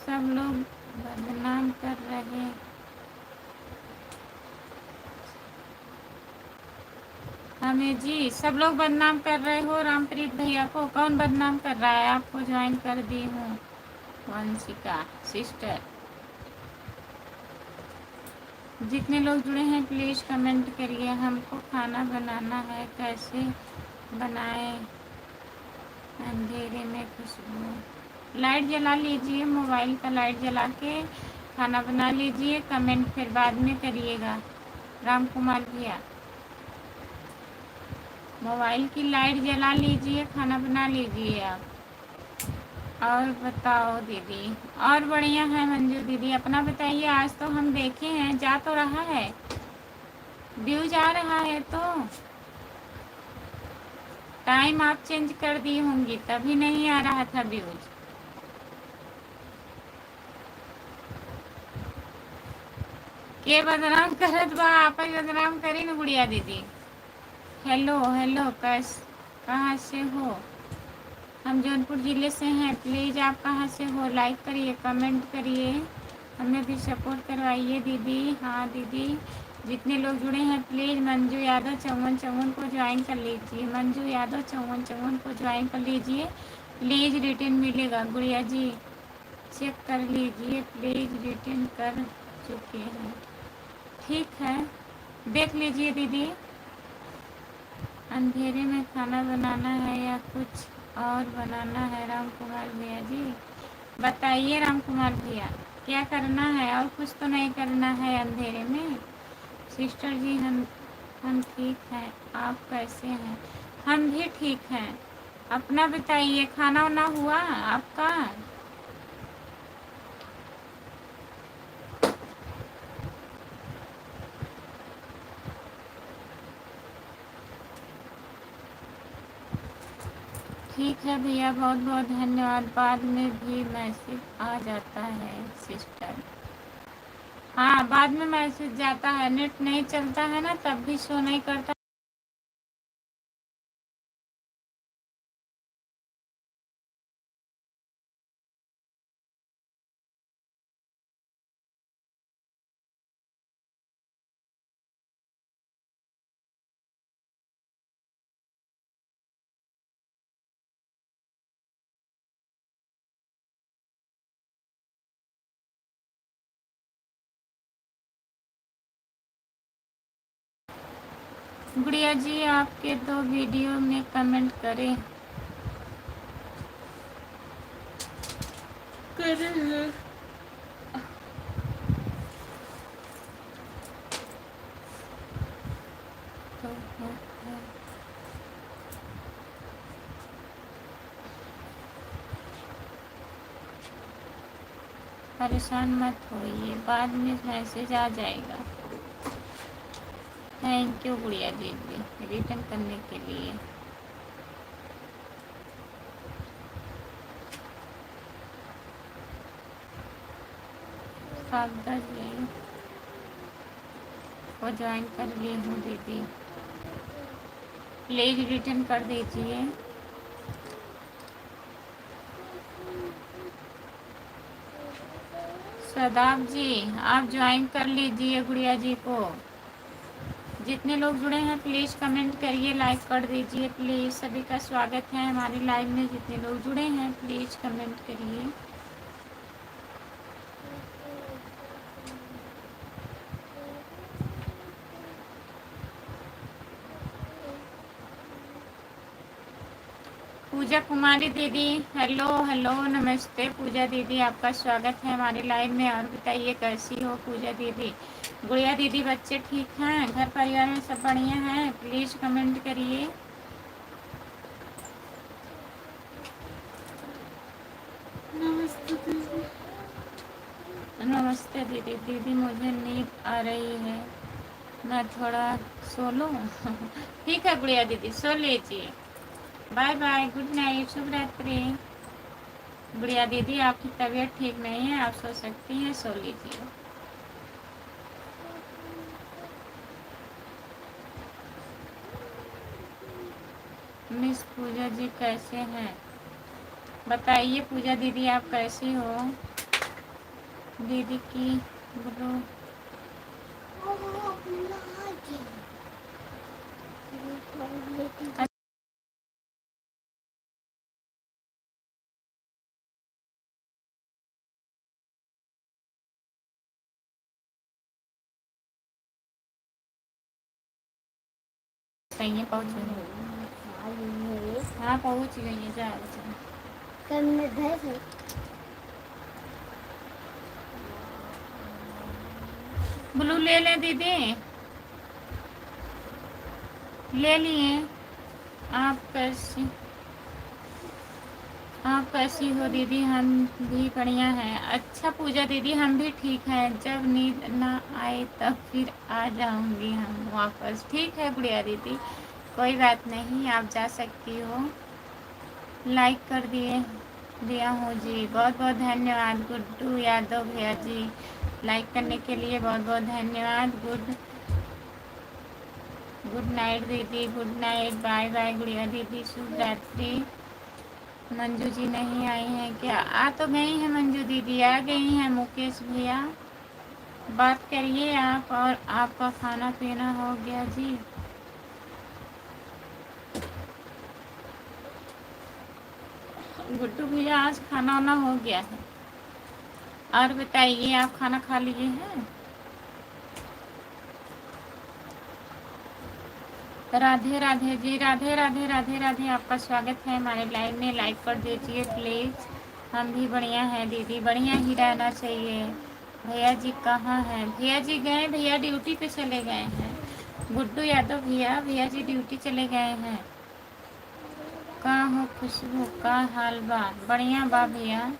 सब लोग बदनाम कर रहे हमें जी, सब लोग बदनाम कर रहे हो रामप्रीत भैया को। कौन बदनाम कर रहा है? आपको ज्वाइन कर दी हूँ वंशिका सिस्टर। जितने लोग जुड़े हैं प्लीज़ कमेंट करिए। हमको खाना बनाना है, कैसे बनाएं अंधेरे में खुशबू। लाइट जला लीजिए, मोबाइल का लाइट जला के खाना बना लीजिए। कमेंट फिर बाद में करिएगा राम कुमार भैया। मोबाइल की लाइट जला लीजिए, खाना बना लीजिए आप। और बताओ दीदी? और बढ़िया है मंजू दीदी, अपना बताइए। आज तो हम देखे हैं, जा तो रहा है, व्यूज आ रहा है, तो टाइम आप चेंज कर दी होंगी तभी नहीं आ रहा था व्यूज। के बदनाम करत बा? आप ही बदनाम करी न गुड़िया दीदी। हेलो हेलो, कहाँ से हो? हम जौनपुर ज़िले से हैं। प्लीज़ आप कहाँ से हो? लाइक करिए, कमेंट करिए, हमें भी सपोर्ट करवाइए दीदी। हाँ दीदी, जितने लोग जुड़े हैं प्लीज़ मंजू यादव 5454 को ज्वाइन कर लीजिए। मंजू यादव 5454 को ज्वाइन कर लीजिए प्लीज़। रिटर्न मिलेगा गुड़िया जी, चेक कर लीजिए प्लीज़। रिटर्न कर चुके हैं, ठीक है, देख लीजिए दीदी। अंधेरे में खाना बनाना है या कुछ और बनाना है राम कुमार भैया जी? बताइए राम कुमार भैया, क्या करना है? और कुछ तो नहीं करना है अंधेरे में। सिस्टर जी हम ठीक हैं, आप कैसे हैं? हम भी ठीक हैं। अपना बताइए, खाना वाना हुआ आपका? ठीक है भैया, बहुत बहुत धन्यवाद। बाद में भी मैसेज आ जाता है सिस्टर। हाँ, बाद में मैसेज जाता है, नेट नहीं चलता है ना तब भी शो नहीं करता। गुड़िया जी आपके दो वीडियो में कमेंट करें। तो परेशान मत होइए, बाद में मैसेज आ जाएगा। थैंक यू गुड़िया जी रिटर्न करने के लिए। सावधा जी को ज्वाइन कर ली हूँ दीदी, प्लीज़ रिटर्न कर दीजिए। सदाब जी आप ज्वाइन कर लीजिए गुड़िया जी को। जितने लोग जुड़े हैं प्लीज़ कमेंट करिए, लाइक कर दीजिए प्लीज़। सभी का स्वागत है हमारी लाइव में। जितने लोग जुड़े हैं प्लीज़ कमेंट करिए। पूजा कुमारी दीदी, हेलो हेलो, नमस्ते पूजा दीदी, आपका स्वागत है हमारे लाइव में। और बताइए कैसी हो पूजा दीदी? गुड़िया दीदी, बच्चे ठीक हैं? घर परिवार में सब बढ़िया हैं? प्लीज़ कमेंट करिए। नमस्ते दीदी। नमस्ते दीदी। दीदी मुझे नींद आ रही है, मैं थोड़ा सो लूँ? ठीक है गुड़िया दीदी, सो लीजिए। बाय बाय, गुड नाइट, शुभ रात्रि। गुड़िया दीदी, आपकी तबीयत ठीक नहीं है, आप सो सकती हैं, सो लीजिए। मिस पूजा जी कैसे हैं? बताइए पूजा दीदी, आप कैसी हो? दीदी की बोलो। सही है, पहुँच गई। हाँ पहुँच गई है, जाओ। ब्लू ले लें दीदी? ले लिए। आप कैसी हो दीदी? हम भी बढ़िया हैं। अच्छा पूजा दीदी, हम भी ठीक हैं। जब नींद ना आए तब फिर आ जाऊंगी हम वापस। ठीक है गुड़िया दीदी, कोई बात नहीं, आप जा सकती हो। लाइक कर दिया हूँ जी, बहुत बहुत धन्यवाद। गुड्डू यादव भैया जी, लाइक करने के लिए बहुत बहुत धन्यवाद। गुड नाइट दीदी, गुड नाइट, बाय बाय गुड़िया दीदी, शुभ रात्रि। मंजू जी नहीं आई हैं क्या? आ तो गई हैं मंजू दीदी, आ गई हैं। मुकेश भैया, बात करिए आप। और आपका खाना पीना हो गया जी? गुड्डू भैया, आज खाना वाना हो गया है। और बताइए, आप खाना खा लिए हैं? राधे राधे जी, राधे राधे राधे राधे, आपका स्वागत है हमारे लाइव में। लाइक कर दीजिए प्लीज़। हम भी बढ़िया हैं दीदी, बढ़िया ही रहना चाहिए। भैया जी कहाँ हैं? भैया जी गए, भैया ड्यूटी पे चले गए हैं। गुड्डू यादव भैया, भैया जी ड्यूटी चले गए हैं। कहाँ हो खुशबू, का हाल बा? बढ़िया बा भैया।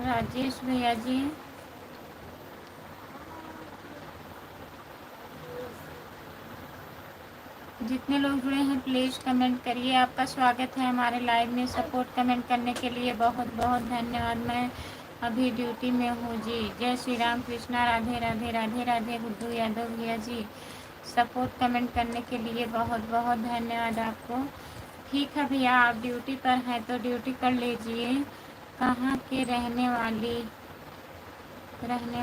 राजेश भैया जी, जितने लोग जुड़े हैं प्लीज़ कमेंट करिए। आपका स्वागत है हमारे लाइव में। सपोर्ट कमेंट करने के लिए बहुत बहुत धन्यवाद। मैं अभी ड्यूटी में हूँ जी। जय श्री राम कृष्णा, राधे राधे राधे राधे। गुड्डू यादव भैया जी, सपोर्ट कमेंट करने के लिए बहुत बहुत धन्यवाद आपको। ठीक है भैया, आप ड्यूटी पर हैं तो ड्यूटी कर लीजिए। कहाँ के रहने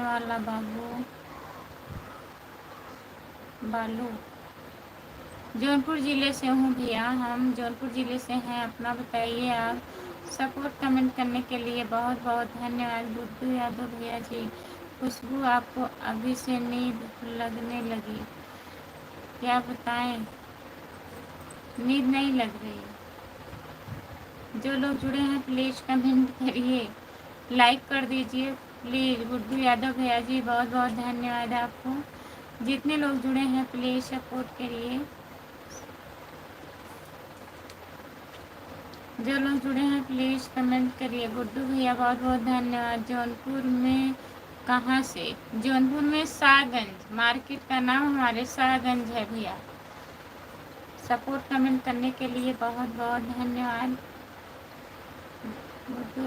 वाला बालू? जौनपुर ज़िले से हूँ भैया, हम जौनपुर ज़िले से हैं। अपना बताइए आप। सपोर्ट कमेंट करने के लिए बहुत बहुत धन्यवाद। गुड्डू यादव भैया जी, खुशबू आपको अभी से नींद लगने लगी? क्या बताएं, नींद नहीं लग रही। जो लोग जुड़े हैं प्लीज़ कमेंट करिए, लाइक कर दीजिए प्लीज़। गुड्डू यादव भैया जी, बहुत बहुत धन्यवाद आपको। जितने लोग जुड़े हैं प्लीज़ सपोर्ट करिए। जो लोग जुड़े हैं प्लीज़ कमेंट करिए। गुड्डू भैया, बहुत बहुत धन्यवाद। जौनपुर में कहाँ से? जौनपुर में शाहगंज, मार्केट का नाम हमारे शाहगंज है भैया। सपोर्ट कमेंट करने के लिए बहुत बहुत धन्यवाद। गुड्डू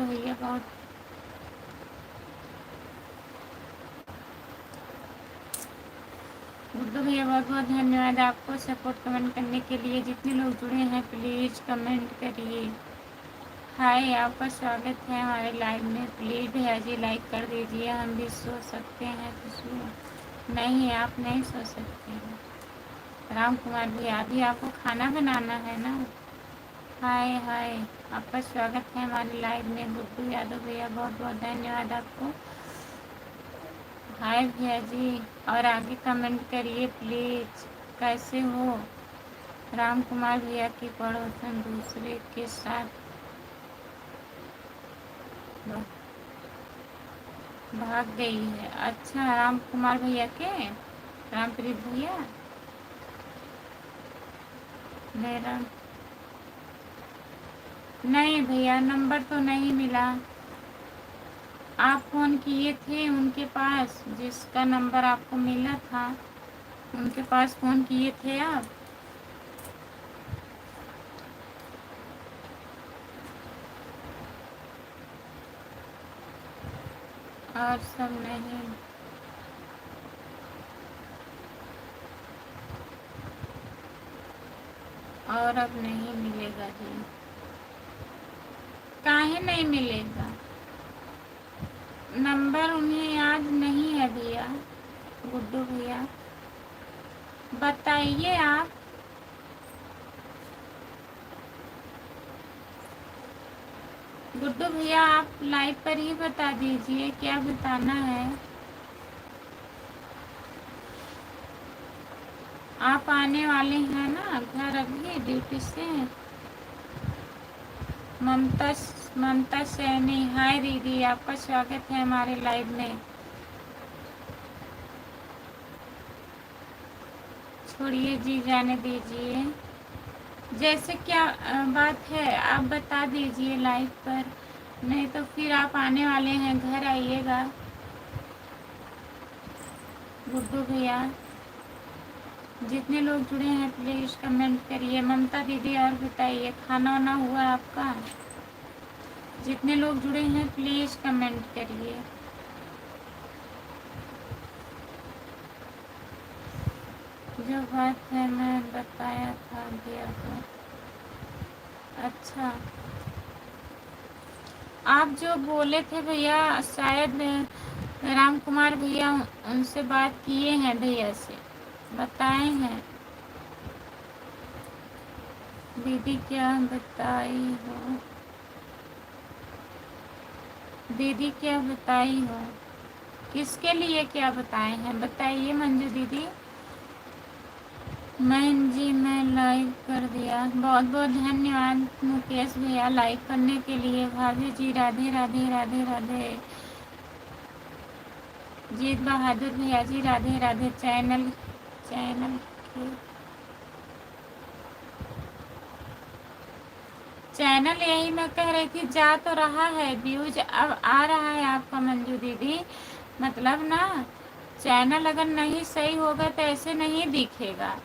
भैया बहुत बहुत धन्यवाद आपको सपोर्ट कमेंट करने के लिए। जितने लोग जुड़े हैं प्लीज़ कमेंट करिए। हाय, आपका स्वागत है हमारे लाइव में। प्लीज़ भैया जी लाइक कर दीजिए। हम भी सो सकते हैं खुशबू? नहीं, आप नहीं सो सकते हैं। राम कुमार भैया, अभी आपको खाना बनाना है ना? हाय हाय, आपका स्वागत है हमारे लाइव में। गुड्डू यादव भैया, बहुत बहुत धन्यवाद आपको। हाय भैया जी, और आगे कमेंट करिए प्लीज़। कैसे हो? राम कुमार भैया की पड़ोसन दूसरे के साथ भाग गई है। अच्छा, राम कुमार भैया के, रामप्रीत भैया, मेरा नहीं भैया, नंबर तो नहीं मिला। आप फ़ोन किए थे उनके पास, जिसका नंबर आपको मिला था उनके पास फ़ोन किए थे आप? और सब नहीं। और अब नहीं मिलेगा जी। काहे नहीं मिलेगा? नंबर उन्हें याद नहीं है भैया, गुड्डू भैया, बताइए आप। गुड्डू भैया, आप लाइव पर ही बता दीजिए क्या बताना है। आप आने वाले हैं ना घर अभी ड्यूटी से? ममता ममता सैनी, हाय दीदी, आपका स्वागत है हमारे लाइव में। छोड़िए जी, जाने दीजिए। जैसे क्या बात है आप बता दीजिए लाइव पर, नहीं तो फिर आप आने वाले हैं घर, आइएगा। गुड्डू भैया, जितने लोग जुड़े हैं प्लीज़ कमेंट करिए। ममता दीदी, और बताइए खाना वाना हुआ आपका? जितने लोग जुड़े हैं प्लीज़ कमेंट करिए। जो बात है मैं बताया था भैया को। अच्छा, आप जो बोले थे भैया, शायद राम कुमार भैया उनसे बात किए हैं, भैया से बताए हैं। दीदी क्या बताई हो? दीदी क्या बताई हो? किसके लिए क्या बताए हैं बताइए मंजू दीदी। मैं जी, मैं लाइक कर दिया। बहुत बहुत धन्यवाद मुकेश भैया लाइक करने के लिए। भाभी जी राधे राधे राधे राधे। जीत बहादुर भैया जी राधे राधे। चैनल चैनल के चैनल यही मैं कह रही थी, जा तो रहा है व्यूज, अब आ रहा है आपका मंजू दीदी। मतलब ना, चैनल अगर नहीं सही होगा तो ऐसे नहीं दिखेगा,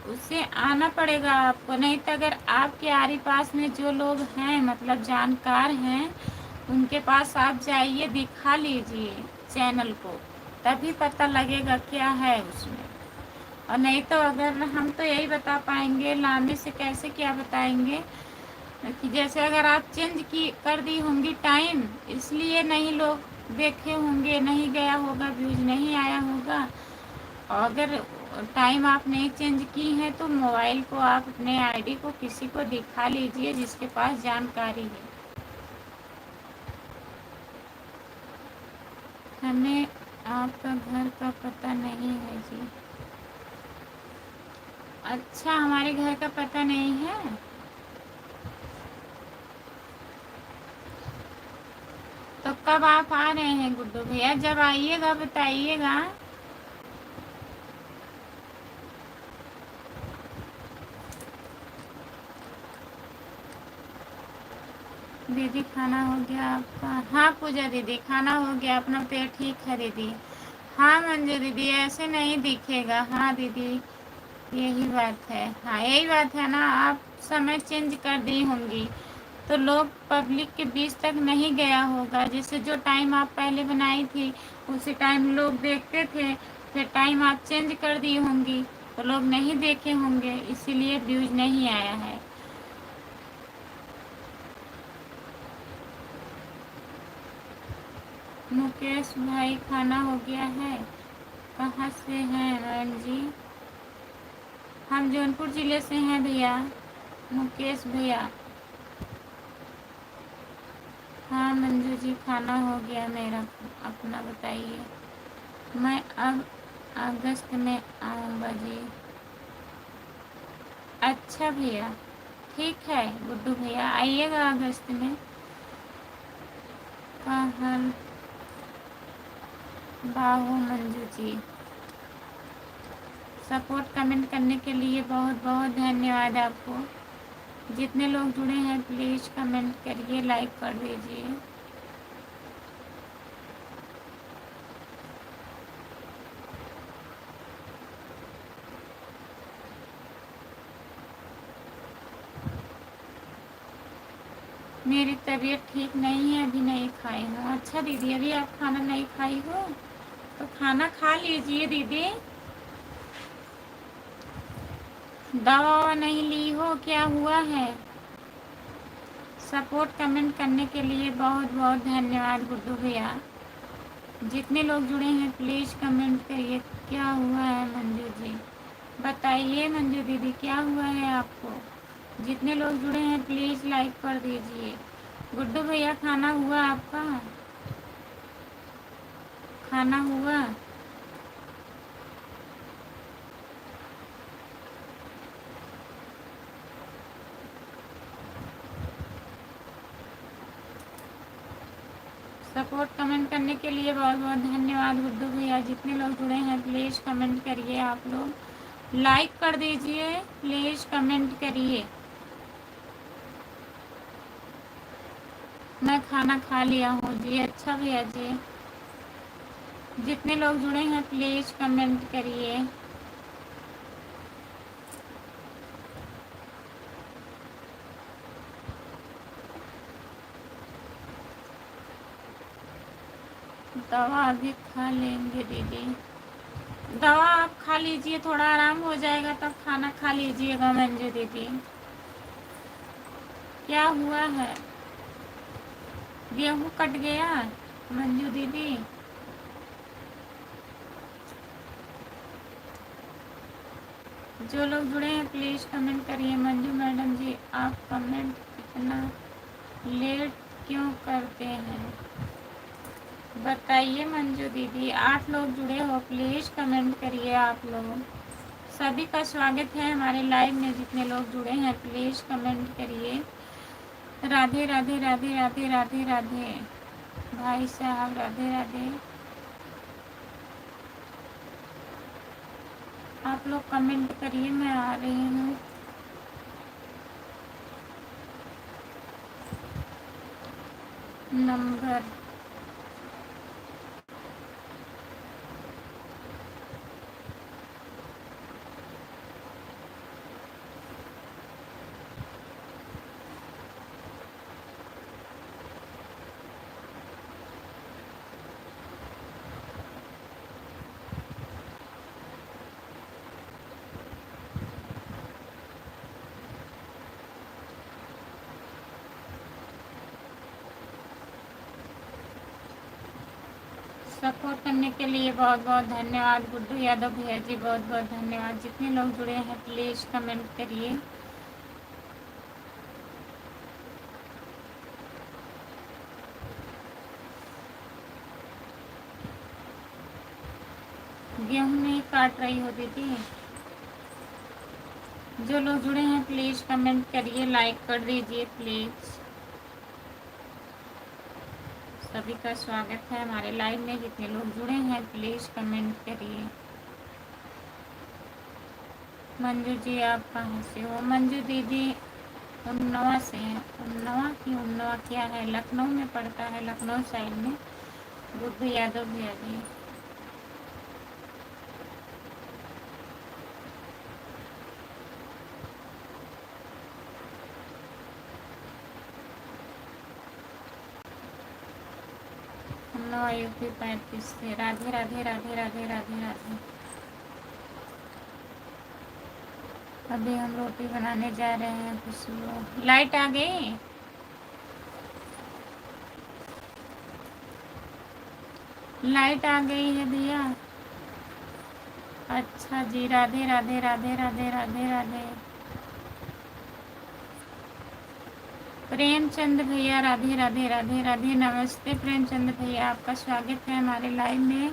उससे आना पड़ेगा आपको। नहीं तो अगर आपके आरी पास में जो लोग हैं, मतलब जानकार हैं, उनके पास आप जाइए, दिखा लीजिए चैनल को, तभी पता लगेगा क्या है उसमें। और नहीं तो अगर हम तो यही बता पाएंगे, लाने से कैसे क्या बताएंगे कि जैसे अगर आप चेंज की कर दी होंगी टाइम, इसलिए नहीं लोग देखे होंगे, नहीं गया होगा, व्यूज नहीं आया होगा। और अगर टाइम आप नहीं चेंज की है तो मोबाइल को आप अपने आईडी को किसी को दिखा लीजिए जिसके पास जानकारी है। हमें आपका घर का पता नहीं है जी। अच्छा, हमारे घर का पता नहीं है? तो कब आप आ रहे हैं गुड्डू भैया? जब आइएगा बताइएगा। दीदी खाना हो गया आपका? हाँ पूजा दीदी, खाना हो गया, अपना पेट ठीक है दीदी। हाँ मंजू दीदी, ऐसे नहीं दिखेगा। हाँ दीदी, यही बात है। हाँ यही बात है ना, आप समय चेंज कर दी होंगी तो लोग पब्लिक के बीच तक नहीं गया होगा। जैसे जो टाइम आप पहले बनाई थी उसी टाइम लोग देखते थे, फिर टाइम आप चेंज कर दी होंगी तो लोग नहीं देखे होंगे, इसीलिए व्यूज नहीं आया है। मुकेश भाई, खाना हो गया है? कहाँ से हैं मैम जी? हम जौनपुर ज़िले से हैं भैया। मुकेश भैया, हाँ मंजू जी, खाना हो गया मेरा, अपना बताइए। मैं अब अगस्त में आऊँगा जी। अच्छा भैया, ठीक है गुड्डू भैया, आइएगा अगस्त में। कहल बाहो मंजू जी, सपोर्ट कमेंट करने के लिए बहुत बहुत धन्यवाद आपको। जितने लोग जुड़े हैं प्लीज़ कमेंट करिए, लाइक कर दीजिए। मेरी तबीयत ठीक नहीं है, अभी नहीं खाई हूँ। अच्छा दीदी, अभी आप खाना नहीं खाई हो तो खाना खा लीजिए दीदी। दवा नहीं ली हो, क्या हुआ है? सपोर्ट कमेंट करने के लिए बहुत बहुत धन्यवाद गुड्डू भैया। जितने लोग जुड़े हैं प्लीज़ कमेंट करिए, क्या हुआ है मंजू जी? बताइए मंजू दीदी, क्या हुआ है आपको? जितने लोग जुड़े हैं प्लीज़ लाइक कर दीजिए। गुड्डू भैया, खाना हुआ आपका? खाना हुआ? सपोर्ट कमेंट करने के लिए बहुत बहुत धन्यवाद गुड्डू भैया। जितने लोग जुड़े हैं प्लीज़ कमेंट करिए, आप लोग लाइक कर दीजिए, प्लीज़ कमेंट करिए। मैं खाना खा लिया हूँ जी। अच्छा भैया जी, जितने लोग जुड़े हैं प्लीज़ कमेंट करिए। दवा अभी खा लेंगे दीदी। दवा आप खा लीजिए, थोड़ा आराम हो जाएगा तब खाना खा लीजिएगा मंजू दीदी। क्या हुआ है? गेहूँ कट गया मंजू दीदी? जो लोग जुड़े हैं प्लीज़ कमेंट करिए। मंजू मैडम जी, आप कमेंट इतना लेट क्यों करते हैं? बताइए मंजू दीदी। 8 लोग जुड़े हो, प्लीज़ कमेंट करिए आप लोग। सभी का स्वागत है हमारे लाइव में। जितने लोग जुड़े हैं प्लीज़ कमेंट करिए। राधे राधे राधे राधे राधे राधे भाई साहब, राधे राधे। आप लोग कमेंट करिए, मैं आ रही हूँ। नंबर सपोर्ट करने के लिए बहुत बहुत धन्यवाद गुड्डू यादव भैया जी, बहुत बहुत धन्यवाद। जितने लोग जुड़े हैं प्लीज़ कमेंट करिए। गेहूँ नहीं काट रही हो दीदी? जो लोग जुड़े हैं प्लीज़ कमेंट करिए, लाइक कर दीजिए प्लीज़। सभी का स्वागत है हमारे लाइव में। जितने लोग जुड़े हैं प्लीज़ कमेंट करिए। मंजू जी, आप कहाँ से हो? मंजू दीदी उन्नाव से हैं। उन्नाव की उन्नाव क्या है? लखनऊ में पड़ता है, लखनऊ साइड में। गुड्डू यादव भैया जी, उन्नाव यूपी 35 से। राधे राधे राधे राधे राधे राधे। अभी हम रोटी बनाने जा रहे हैं खुशबू। लाइट आ गई? लाइट आ गई है भैया? अच्छा जी, राधे राधे राधे राधे राधे राधे। प्रेमचंद भैया, राधे राधे राधे राधे। नमस्ते प्रेमचंद भैया, आपका स्वागत है हमारे लाइव में।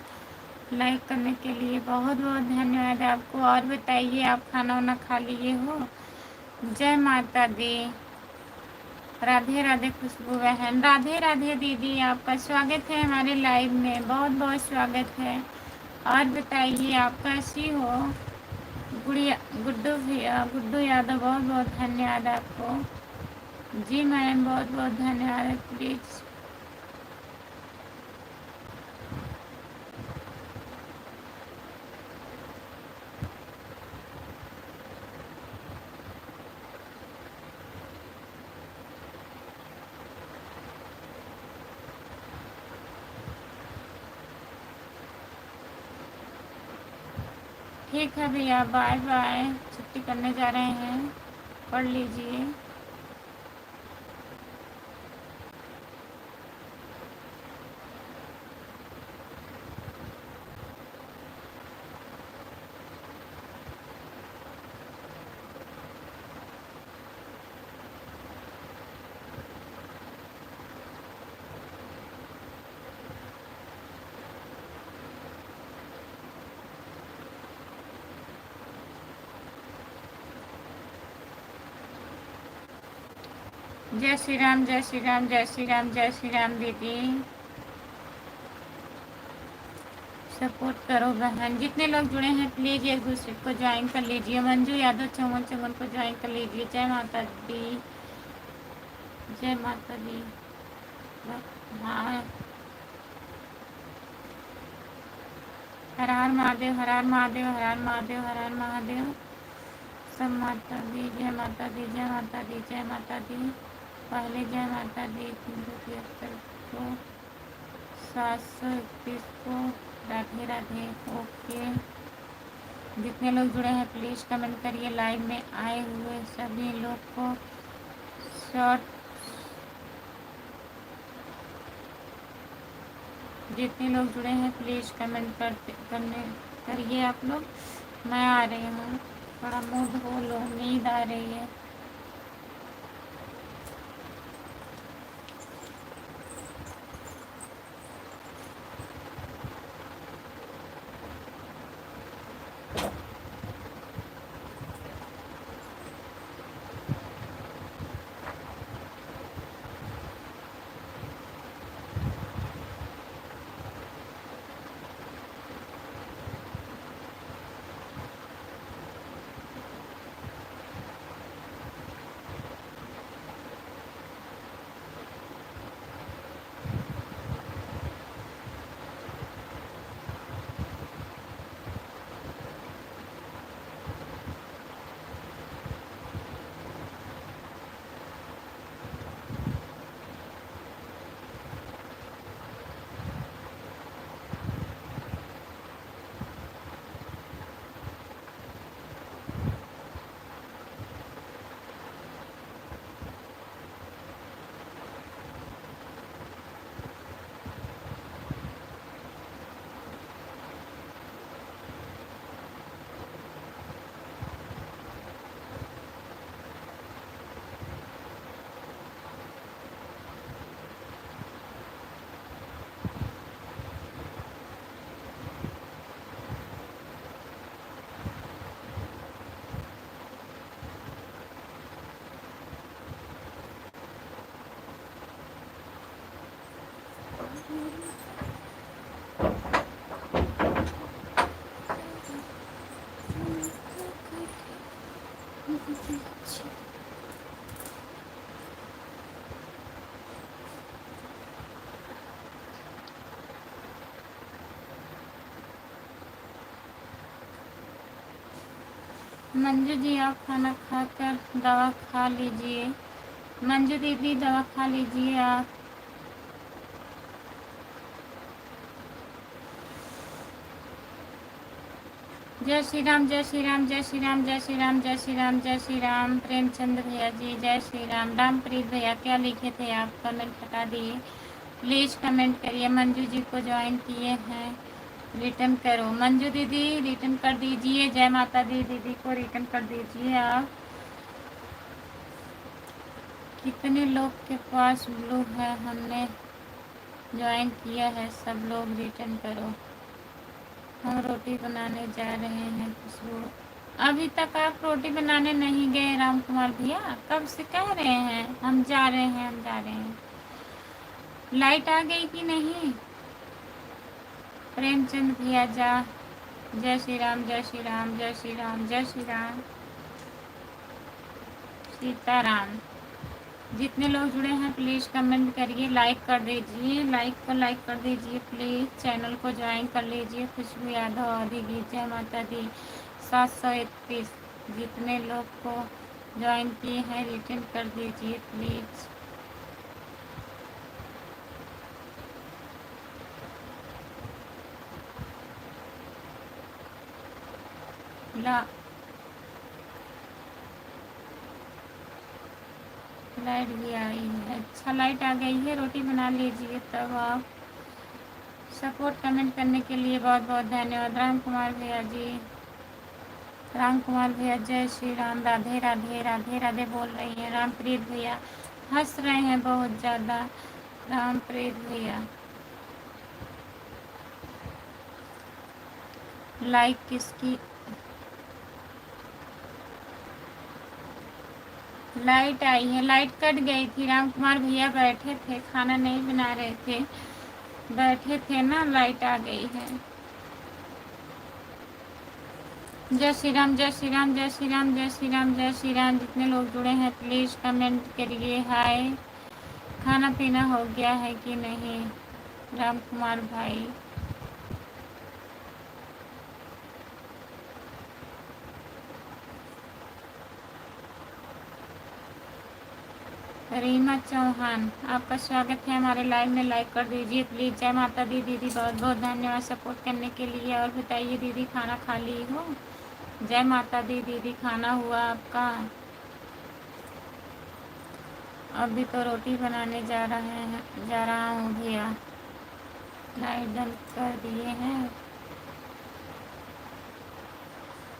लाइक करने के लिए बहुत बहुत धन्यवाद आपको। और बताइए, आप खाना वाना खा लिए हो? जय माता दी। राधे राधे खुशबू बहन। राधे राधे दीदी, आपका स्वागत है हमारे लाइव में, बहुत बहुत स्वागत है। और बताइए आप कैसी हो? गुड़िया गुड्डू भैया, गुड्डू यादव, बहुत बहुत धन्यवाद आपको। जी मैम, बहुत बहुत धन्यवाद। प्लीज़ ठीक है भैया, बाय बाय। छुट्टी करने जा रहे हैं, पढ़ लीजिए। जय श्री राम, जय श्री राम, जय श्री राम, जय श्री राम दीदी। सपोर्ट करो बहन। जितने लोग जुड़े हैं प्लीज़ एक दूसरे को ज्वाइन कर लीजिए। मंजू यादव चौवन चौवन को ज्वाइन कर लीजिए। जय माता दी, जय माता दी। हाँ, हर हर महादेव, हर हर महादेव, हर हर महादेव, हर हर महादेव। सब माता दी, जय माता दी, जय माता दी, जय माता दी। पहले जय माता दी 373 को, 731 को। राधे राधे। ओके, जितने लोग जुड़े हैं प्लीज़ कमेंट करिए। लाइव में आए हुए सभी लोग को शॉर्ट, जितने लोग जुड़े हैं प्लीज़ कमेंट करने करिए आप लोग। मैं आ रही हूँ, थोड़ा मूड हो लो, नींद आ रही है। मंजू जी, आप खाना खाकर दवा खा लीजिए। मंजू दीदी, दवा खा लीजिए आप। जय श्री राम, जय श्री राम, जय श्री राम, जय श्री राम, जय श्री राम, जय श्री राम। प्रेमचंद भैया जी, जय श्री राम। रामप्रीत भैया, क्या लिखे थे आप? कमेंट हटा दिए, प्लीज़ कमेंट करिए। मंजू जी को ज्वाइन किए हैं, रिटर्न करो। मंजू दीदी रिटर्न कर दीजिए। जय माता दी दीदी को रिटर्न कर दीजिए आप। कितने लोग के पास ब्लू है? हमने ज्वाइन किया है, सब लोग रिटर्न करो। हम रोटी बनाने जा रहे हैं खुशबू। अभी तक आप रोटी बनाने नहीं गए राम कुमार भैया? कब से कह रहे हैं हम जा रहे हैं, हम जा रहे हैं। लाइट आ गई कि नहीं? प्रेमचंद भैया जा। जय श्री राम, जय श्री राम, जय श्री राम, जय श्री राम, सीताराम। जितने लोग जुड़े हैं प्लीज़ कमेंट करिए, लाइक कर दीजिए, लाइक कर दीजिए प्लीज़। चैनल को ज्वाइन कर लीजिए। खुशबू यादव आदि गीत, जय माता दी 731। जितने लोग को ज्वाइन किए हैं रिटर्न कर दीजिए प्लीज़। ला लाइट भी आई है। अच्छा, लाइट आ गई है, रोटी बना लीजिए तब आप। सपोर्ट कमेंट करने के लिए बहुत बहुत धन्यवाद राम कुमार भैया जी। राम कुमार भैया जय श्री राम, राधे राधे, राधे राधे बोल रही हैं। रामप्रीत भैया हंस रहे हैं बहुत ज़्यादा। रामप्रीत भैया लाइक किसकी? लाइट आई है, लाइट कट गई थी। राम कुमार भैया बैठे थे, खाना नहीं बना रहे थे, बैठे थे ना, लाइट आ गई है। जय श्री राम, जय श्री राम, जय श्री राम, जय श्री राम, जय श्री राम। जितने लोग जुड़े हैं प्लीज़ कमेंट करिए हाय। खाना पीना हो गया है कि नहीं राम कुमार भाई? रीमा चौहान आपका स्वागत है हमारे लाइव में, लाइक कर दीजिए प्लीज़। जय माता दी दीदी, बहुत बहुत धन्यवाद सपोर्ट करने के लिए। और बताइए दीदी खाना खा ली हो? जय माता दी दीदी, खाना हुआ आपका? अभी तो रोटी बनाने जा रहा हूँ भैया। लाइट बंद कर दिए हैं।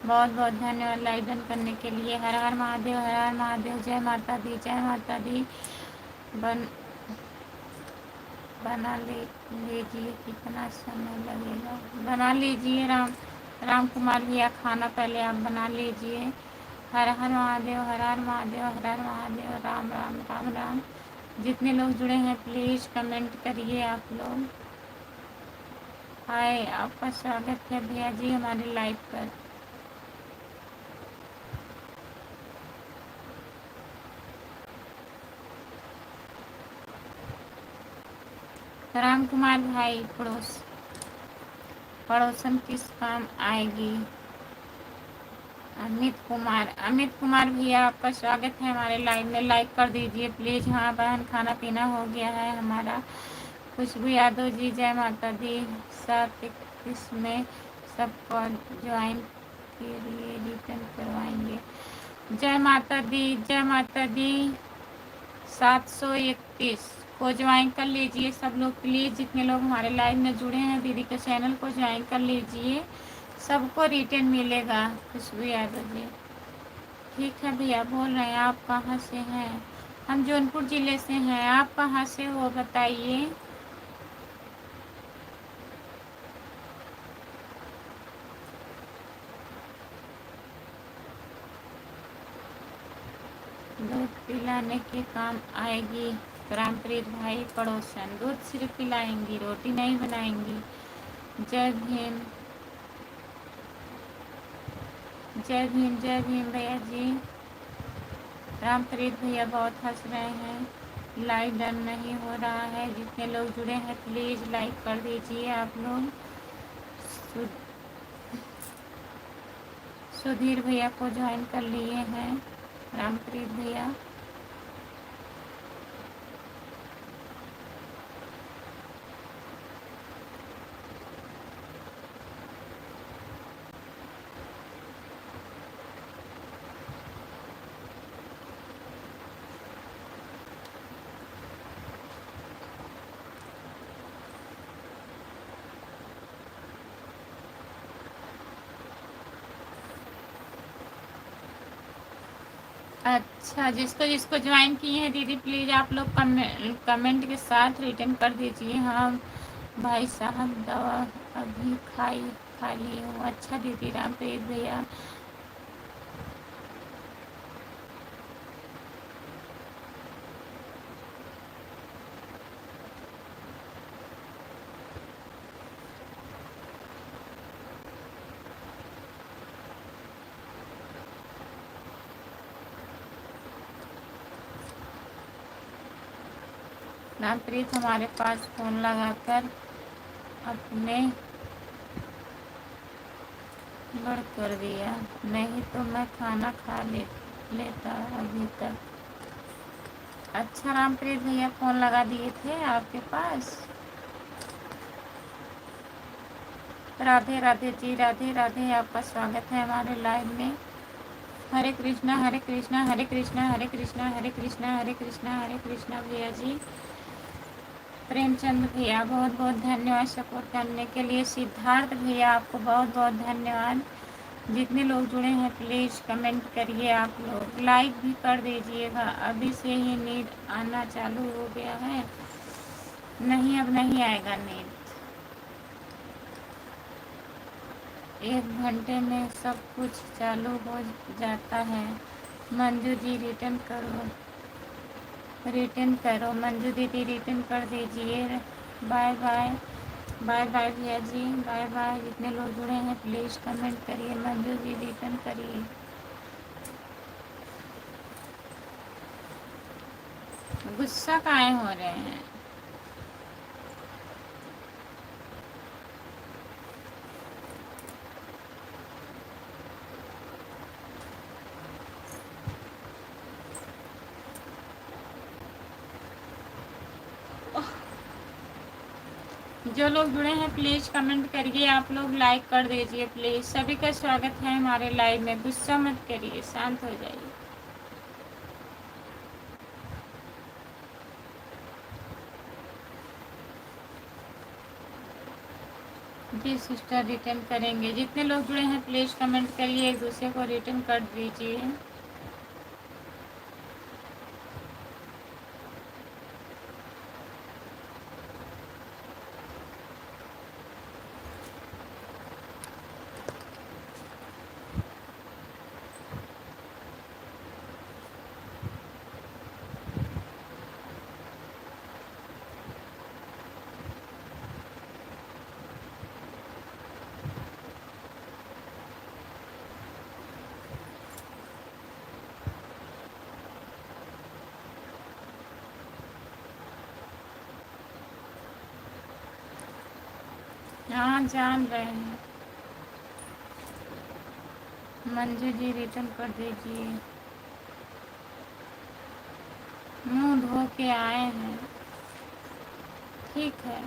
बहुत बहुत धन्यवाद लाइक डन करने के लिए। हर हर महादेव, हर हर महादेव। जय माता दी, जय माता दी। बना लीजिए, कितना समय लगेगा? बना लीजिए राम कुमार भैया, खाना पहले आप बना लीजिए। हर हर महादेव, हर हर महादेव, हर हर महादेव। राम राम राम राम। जितने लोग जुड़े हैं प्लीज़ कमेंट करिए आप लोग। हाय, आपका स्वागत है भैया जी हमारे लाइव पर। राम कुमार भाई पड़ोसन किस काम आएगी? अमित कुमार भैया आपका स्वागत है हमारे लाइव में, लाइक कर दीजिए प्लीज़। हाँ बहन, खाना पीना हो गया है हमारा। खुशबू यादव जी जय माता दी 731 में सबको ज्वाइन के लिए रिटर्न करवाएंगे। जय माता दी, जय माता दी 731 को ज्वाइन कर लीजिए सब लोग प्लीज़। जितने लोग हमारे लाइव में जुड़े हैं दीदी के चैनल को ज्वाइन कर लीजिए, सबको रिटर्न मिलेगा। खुशबू यादव जी ठीक है भैया बोल रहे हैं। आप कहाँ से हैं? हम जौनपुर ज़िले से हैं। आप कहाँ से हो बताइए? दूध पिलाने के काम आएगी रामप्रीत भाई पड़ोसन। दूध सिर्फ पिलाएंगी, रोटी नहीं बनाएंगी। जय भीम, जय भीम, जय भीम भैया जी। रामप्रीत भैया बहुत हंस रहे हैं। लाइक डन नहीं हो रहा है। जितने लोग जुड़े हैं प्लीज़ लाइक कर दीजिए आप लोग। सुधीर भैया को ज्वाइन कर लिए हैं रामप्रीत भैया। अच्छा, जिसको जिसको ज्वाइन किए हैं दीदी प्लीज़ आप लोग कमेंट के साथ रिटर्न कर दीजिए। हाँ भाई साहब, दवा अभी खा ली हूँ। अच्छा दीदी रामप्रीत भैया रामप्रीत हमारे पास फ़ोन लगाकर अपने बड़ कर दिया, नहीं तो मैं खाना खा लेता अभी तक। अच्छा रामप्रीत भैया फ़ोन लगा दिए थे आपके पास। राधे राधे जी, राधे राधे, आपका स्वागत है हमारे लाइव में। हरे कृष्णा हरे कृष्णा हरे कृष्णा हरे कृष्णा हरे कृष्णा हरे कृष्णा हरे कृष्णा भैया जी। प्रेमचंद भैया बहुत बहुत धन्यवाद सपोर्ट करने के लिए। सिद्धार्थ भैया आपको बहुत बहुत धन्यवाद। जितने लोग जुड़े हैं प्लीज़ कमेंट करिए, आप लोग लाइक भी कर दीजिएगा। अभी से ही नींद आना चालू हो गया है। नहीं अब नहीं आएगा नींद, 1 घंटे में सब कुछ चालू हो जाता है। मंजू जी रिटर्न करो, रिटर्न करो मंजू दीदी, रिटर्न कर दीजिए। बाय बाय, बाय बाय भैया जी, बाय बाय। जितने लोग जुड़े हैं प्लीज़ कमेंट करिए, मंजू जी रिटर्न करिए। गुस्सा काहे हो रहे हैं? जो लोग जुड़े हैं प्लीज़ कमेंट करिए, आप लोग लाइक कर दीजिए प्लीज़। सभी का स्वागत है हमारे लाइव में। गुस्सा मत करिए, शांत हो जाइए। जी सिस्टर रिटर्न करेंगे। जितने लोग जुड़े हैं प्लीज़ कमेंट करिए, एक दूसरे को रिटर्न कर दीजिए। हाँ जान रहे हैं। मंजू जी रिटर्न कर दीजिए। मुंह धो के आए हैं, ठीक है।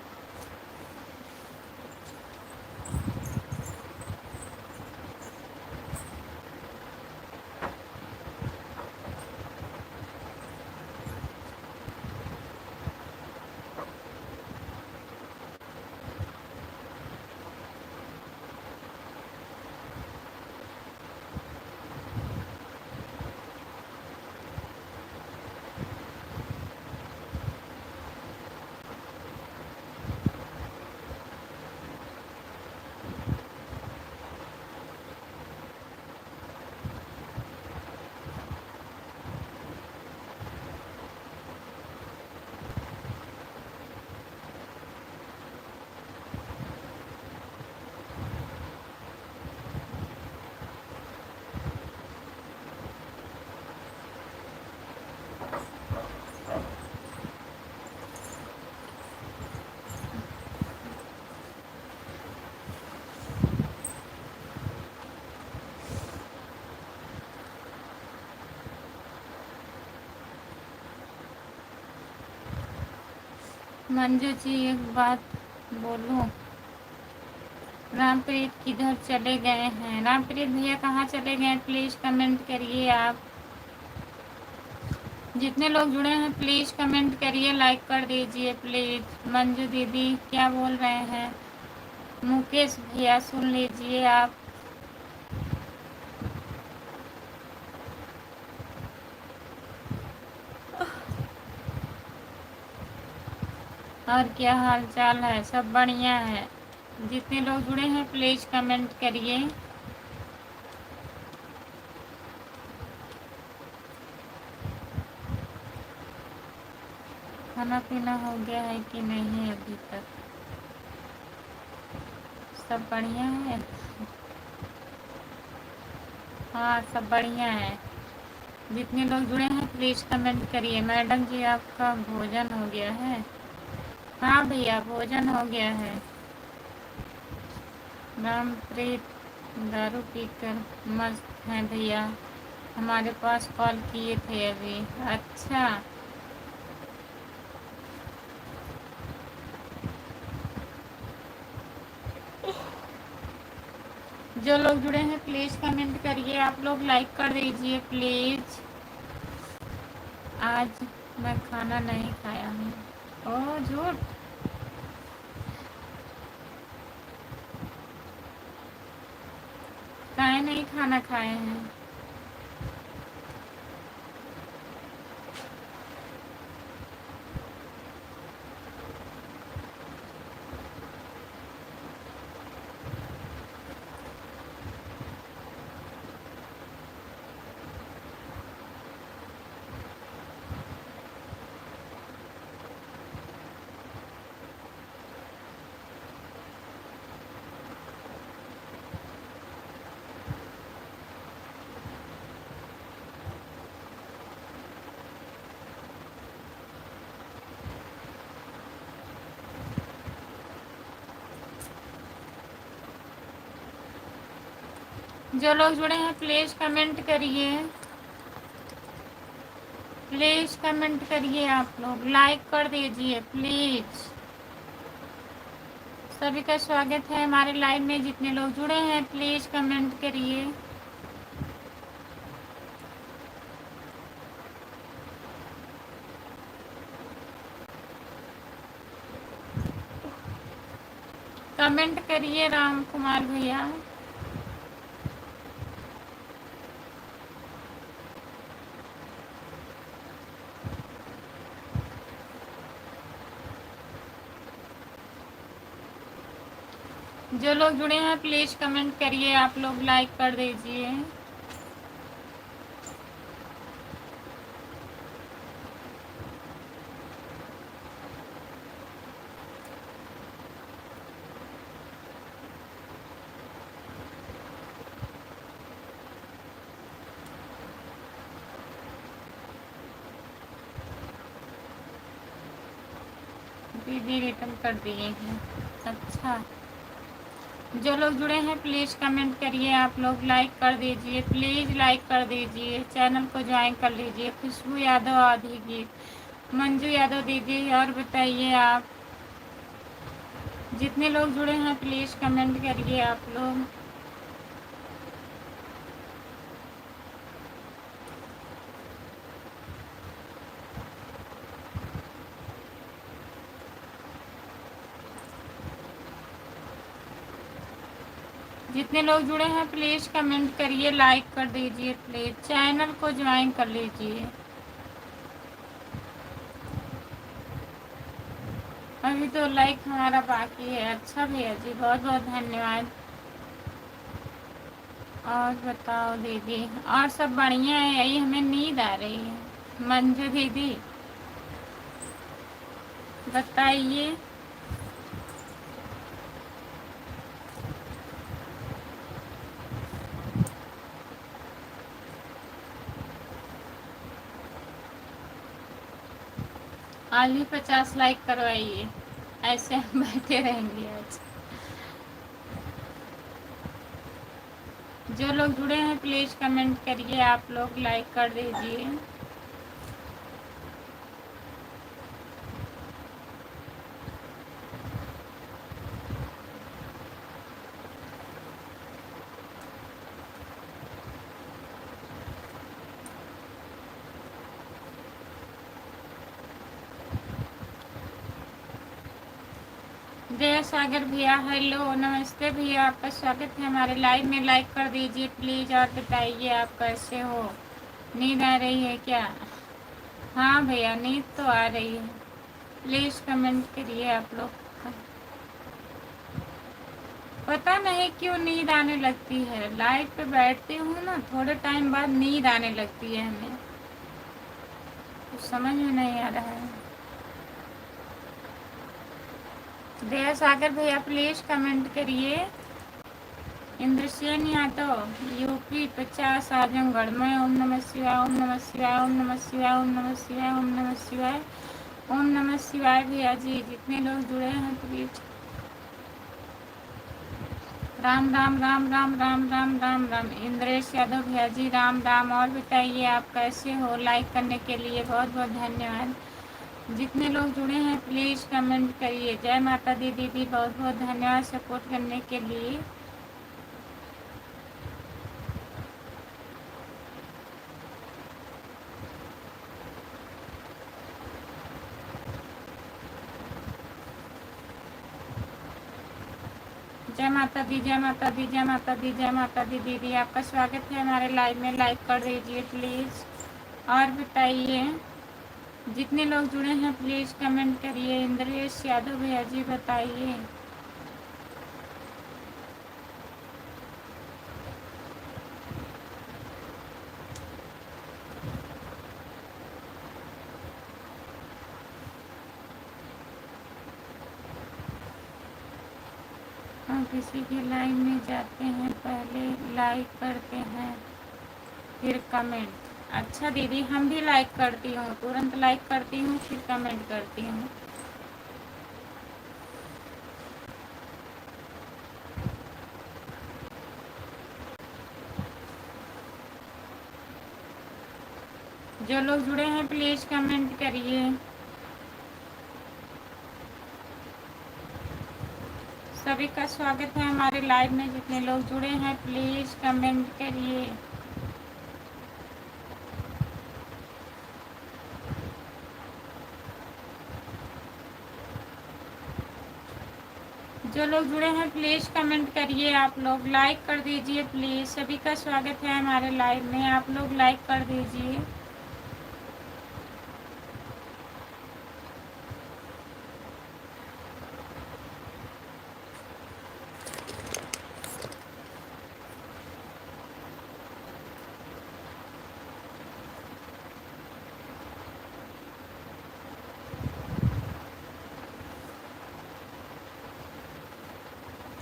मंजू जी एक बात बोलूं, रामप्रीत किधर चले गए हैं? रामप्रीत भैया कहाँ चले गए प्लीज़ कमेंट करिए आप। जितने लोग जुड़े हैं प्लीज़ कमेंट करिए, लाइक कर दीजिए प्लीज़। मंजू दीदी क्या बोल रहे हैं? मुकेश भैया सुन लीजिए आप। और क्या हाल चाल है? सब बढ़िया है। जितने लोग जुड़े हैं प्लीज़ कमेंट करिए। खाना पीना हो गया है कि नहीं अभी तक? सब बढ़िया है। हाँ सब बढ़िया है। जितने लोग जुड़े हैं प्लीज़ कमेंट करिए। मैडम जी आपका भोजन हो गया है? हाँ भैया भोजन हो गया है। रामप्रीत दारू पीकर मस्त हैं भैया, हमारे पास कॉल किए थे अभी। अच्छा, जो लोग जुड़े हैं प्लीज़ कमेंट करिए। आप लोग लाइक कर दीजिए प्लीज़। आज मैं खाना नहीं खाया हूँ। ओह झूठ। काहे नहीं खाना खाए हैं? जो लोग जुड़े हैं प्लीज़ कमेंट करिए। प्लीज़ कमेंट करिए। आप लोग लाइक कर दीजिए प्लीज़। सभी का स्वागत है हमारे लाइव में। जितने लोग जुड़े हैं प्लीज़ कमेंट करिए। कमेंट करिए राम कुमार भैया। जो लोग जुड़े हैं प्लीज़ कमेंट करिए। आप लोग लाइक कर दीजिए। दीदी रिटर्न कर दिए हैं। अच्छा, जो लोग जुड़े हैं प्लीज़ कमेंट करिए। आप लोग लाइक कर दीजिए प्लीज़, लाइक कर दीजिए। चैनल को ज्वाइन कर लीजिए। खुशबू यादव आदि गीत, मंजू यादव दीदी। और बताइए आप जितने लोग जुड़े हैं प्लीज़ कमेंट करिए। आप लोग जितने लोग जुड़े हैं प्लीज़ कमेंट करिए, लाइक कर दीजिए प्लीज़। चैनल को ज्वाइन कर लीजिए। अभी तो लाइक हमारा बाकी है। अच्छा भैया जी बहुत बहुत धन्यवाद। और बताओ दीदी, और सब बढ़िया है? यही हमें नींद आ रही है। मंजू दीदी बताइए। आज भी 50 लाइक करवाइए, ऐसे हम बैठे रहेंगे आज। जो लोग जुड़े हैं प्लीज़ कमेंट करिए। आप लोग लाइक कर दीजिए। जय सागर भैया हेलो नमस्ते भैया, आपका स्वागत है हमारे लाइव में। लाइक कर दीजिए प्लीज़। और बताइए आप कैसे हो? नींद आ रही है क्या? हाँ भैया नींद तो आ रही है। प्लीज़ कमेंट करिए आप लोग। पता नहीं क्यों नींद आने लगती है। लाइव पे बैठती हूँ ना, थोड़े टाइम बाद नींद आने लगती है हमें, कुछ समझ में नहीं आ रहा है। दया सागर भैया प्लीज़ कमेंट करिए। इंद्रसेन यादव, यूपी 50, आजमगढ़। मैं ओम नमः शिवाय, ओम नमः शिवाय, ओम नमः शिवाय, ओम नमः शिवाय, ओम नमः शिवाय, ओम नमः शिवाय। भैया जी जितने लोग जुड़े हैं प्लीज राम राम राम राम राम राम राम राम। इंद्रेश यादव भैया जी राम राम। और बताइए आप कैसे हो? लाइक करने के लिए बहुत बहुत धन्यवाद। जितने लोग जुड़े हैं प्लीज़ कमेंट करिए। जय माता दी दीदी, बहुत बहुत धन्यवाद सपोर्ट करने के लिए। जय माता दी, जय माता दी, जय माता दी, जय माता दी दीदी, आपका स्वागत है हमारे लाइव में। लाइक कर दीजिए प्लीज़। और बताइए जितने लोग जुड़े हैं प्लीज़ कमेंट करिए। इंद्रेश यादव भैया जी बताइए। हम किसी के लाइव में जाते हैं पहले लाइक करते हैं फिर कमेंट। अच्छा दीदी, हम भी लाइक करती हूँ, तुरंत लाइक करती हूँ फिर कमेंट करती हूँ। जो लोग जुड़े हैं प्लीज़ कमेंट करिए। सभी का स्वागत है हमारे लाइव में। जितने लोग जुड़े हैं प्लीज़ कमेंट करिए। जो लोग जुड़े हैं प्लीज़ कमेंट करिए। आप लोग लाइक कर दीजिए प्लीज़। सभी का स्वागत है हमारे लाइव में, आप लोग लाइक कर दीजिए।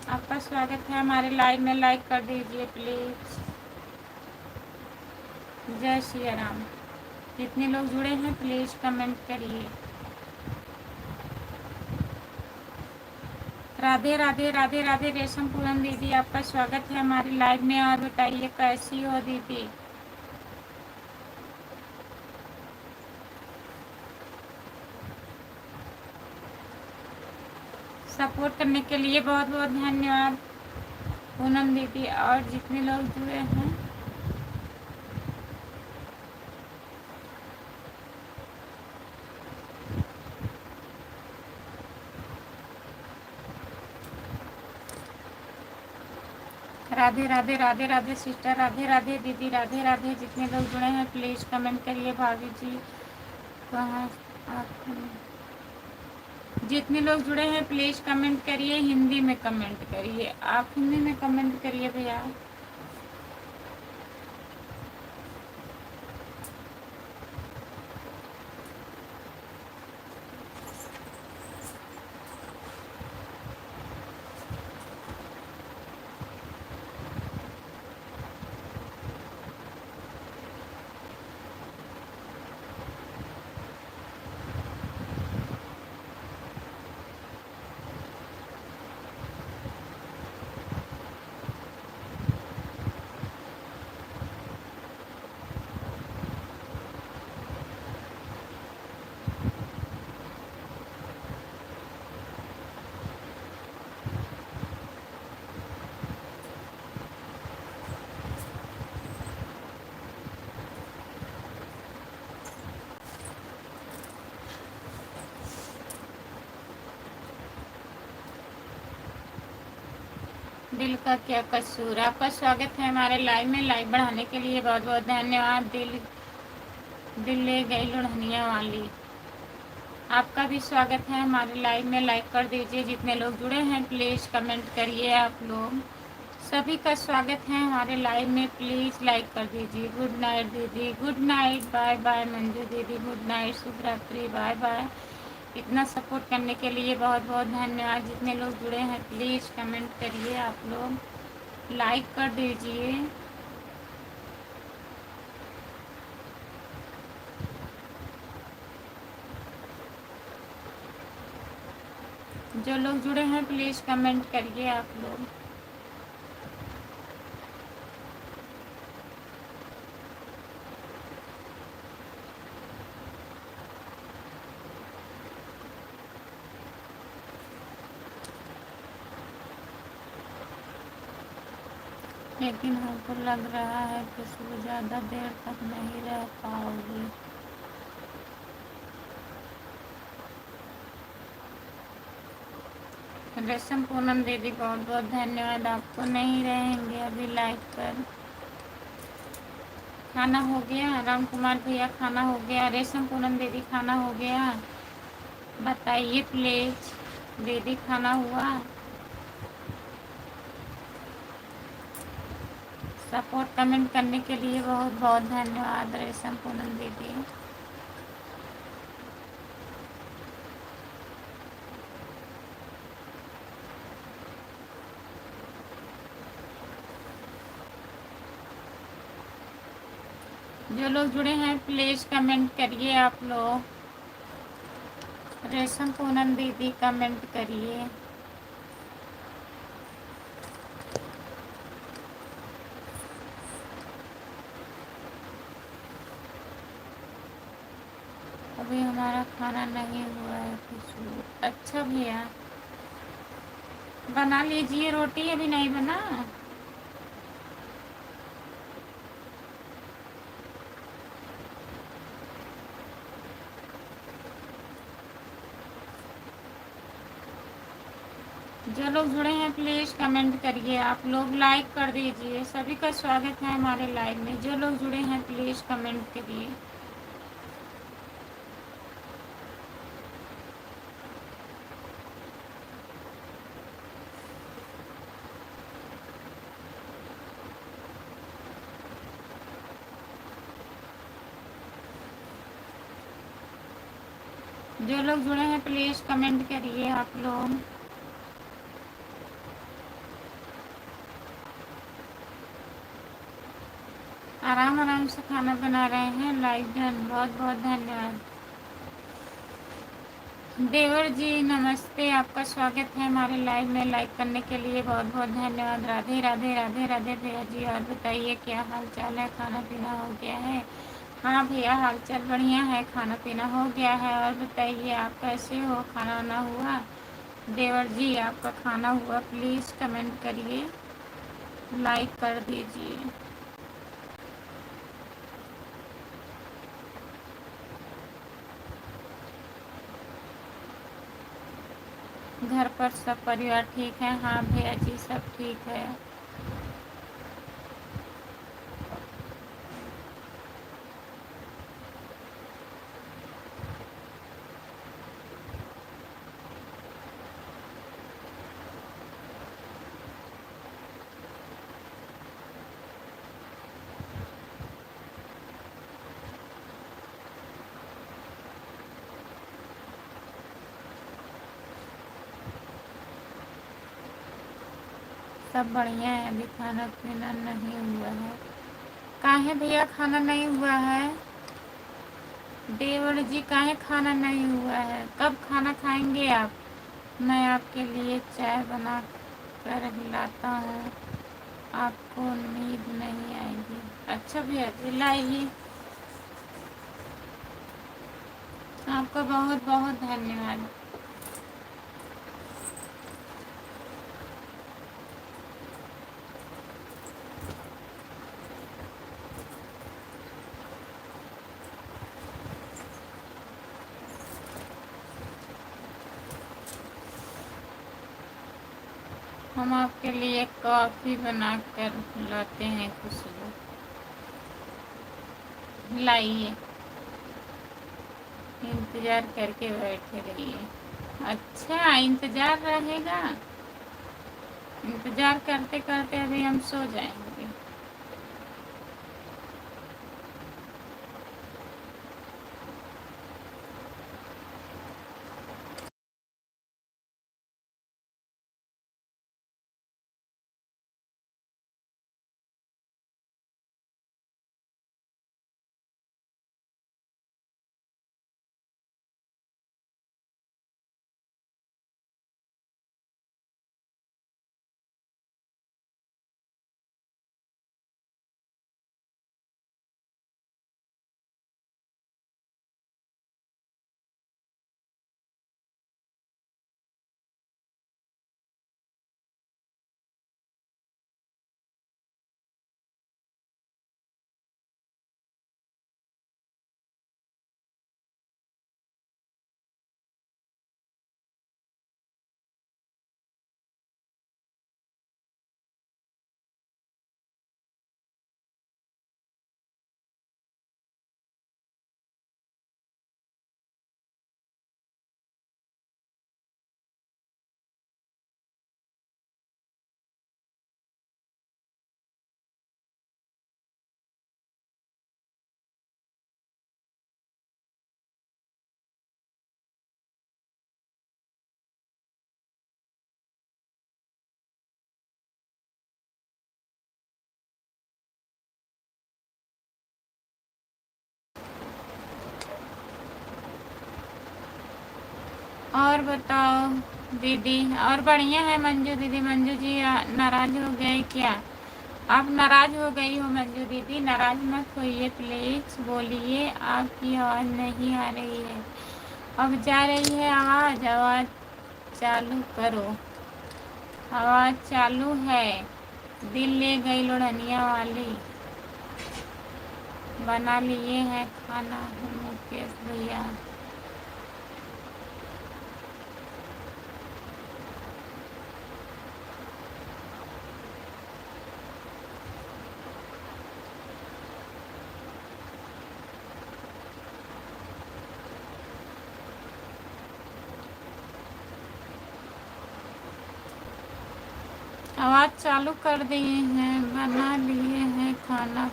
आपका स्वागत है हमारे लाइव में, लाइक कर दीजिए प्लीज़। जय श्री राम। जितने लोग जुड़े हैं प्लीज़ कमेंट करिए। राधे राधे राधे राधे। रेशम पूनम दीदी आपका स्वागत है हमारे लाइव में। और बताइए कैसी हो दीदी? सपोर्ट करने के लिए बहुत बहुत धन्यवाद पूनम दीदी। और जितने लोग जुड़े हैं राधे राधे राधे राधे सिस्टर, राधे राधे दीदी, राधे राधे। जितने लोग जुड़े हैं प्लीज़ कमेंट करिए। भाभी जी कहाँ आप? जितने लोग जुड़े हैं प्लीज़ कमेंट करिए। हिंदी में कमेंट करिए, आप हिंदी में कमेंट करिए भैया। दिल का क्या कसूर। आपका स्वागत है हमारे लाइव में। लाइव बढ़ाने के लिए बहुत बहुत धन्यवाद। दिल ले गई लुढ़निया वाली, आपका भी स्वागत है हमारे लाइव में। लाइक कर दीजिए। जितने लोग जुड़े हैं प्लीज़ कमेंट करिए। आप लोग सभी का स्वागत है हमारे लाइव में, प्लीज़ लाइक कर दीजिए। गुड नाइट दीदी, गुड नाइट, बाय बाय मंजू दीदी, गुड नाइट, शुभ रात्रि, बाय बाय। इतना सपोर्ट करने के लिए बहुत बहुत धन्यवाद। जितने लोग जुड़े हैं प्लीज़ कमेंट करिए। आप लोग लाइक कर दीजिए। जो लोग जुड़े हैं प्लीज़ कमेंट करिए आप लोग। लेकिन हमको लग रहा है कि सुबह ज़्यादा देर तक नहीं रह पाओगी। रेशम पूनम दीदी बहुत बहुत धन्यवाद। आपको नहीं रहेंगे अभी लाइक पर। खाना हो गया? राम कुमार भैया खाना हो गया? रेशम पूनम दीदी खाना हो गया? बताइए प्लीज। दीदी खाना हुआ? सपोर्ट कमेंट करने के लिए बहुत बहुत धन्यवाद रेशम पूनम दीदी। जो लोग जुड़े हैं प्लीज़ कमेंट करिए आप लोग। रेशम पूनम दीदी कमेंट करिए। अभी हमारा खाना नहीं हुआ है खुशबू। अच्छा भैया बना लीजिए। रोटी अभी नहीं बना? जो लोग जुड़े हैं प्लीज़ कमेंट करिए आप लोग। लाइक कर दीजिए। सभी का स्वागत है हमारे लाइव में। जो लोग जुड़े हैं प्लीज़ कमेंट करिए। जो लोग जुड़े हैं प्लीज़ कमेंट करिए आप लोग। आराम आराम से खाना बना रहे हैं। Like done. बहुत बहुत धन्यवाद। देवर जी नमस्ते। आपका स्वागत है हमारे लाइव में। लाइक करने के लिए बहुत बहुत धन्यवाद। राधे राधे राधे राधे भैया जी। और बताइए क्या हाल चाल है? खाना पीना हो गया है? हाँ भैया हाल चाल बढ़िया है। खाना पीना हो गया है। और बताइए आप कैसे हो? खाना वाना हुआ? देवर जी आपका खाना हुआ? प्लीज़ कमेंट करिए। लाइक कर दीजिए। घर पर सब परिवार ठीक है? हाँ भैया जी सब ठीक है। सब बढ़िया है। अभी खाना पीना नहीं हुआ है। काहे भैया खाना नहीं हुआ है? देवर जी काहे खाना नहीं हुआ है? कब खाना खाएंगे आप? मैं आपके लिए चाय बना कर लाता हूँ। आपको नींद नहीं आएगी। अच्छा भैया जी लाइए। आपका बहुत बहुत धन्यवाद। हम आपके लिए कॉफ़ी बना कर लाते हैं खुशबू। लाइए। इंतज़ार करके बैठे रहिए। अच्छा इंतज़ार रहेगा? इंतज़ार करते करते अभी हम सो जाएंगे। और बताओ दीदी। और बढ़िया है मंजू दीदी। मंजू जी नाराज हो गए क्या? आप नाराज हो गई हो मंजू दीदी? नाराज मत होइए प्लीज, बोलिए। आपकी आवाज़ नहीं आ रही है। अब जा रही है आवाज़? आवाज़ चालू करो। आवाज़ चालू है। दिल ले गई लोढ़निया वाली। बना लिए हैं खाना मुकेश भैया। आवाज़ चालू कर दिए हैं, बना लिए हैं खाना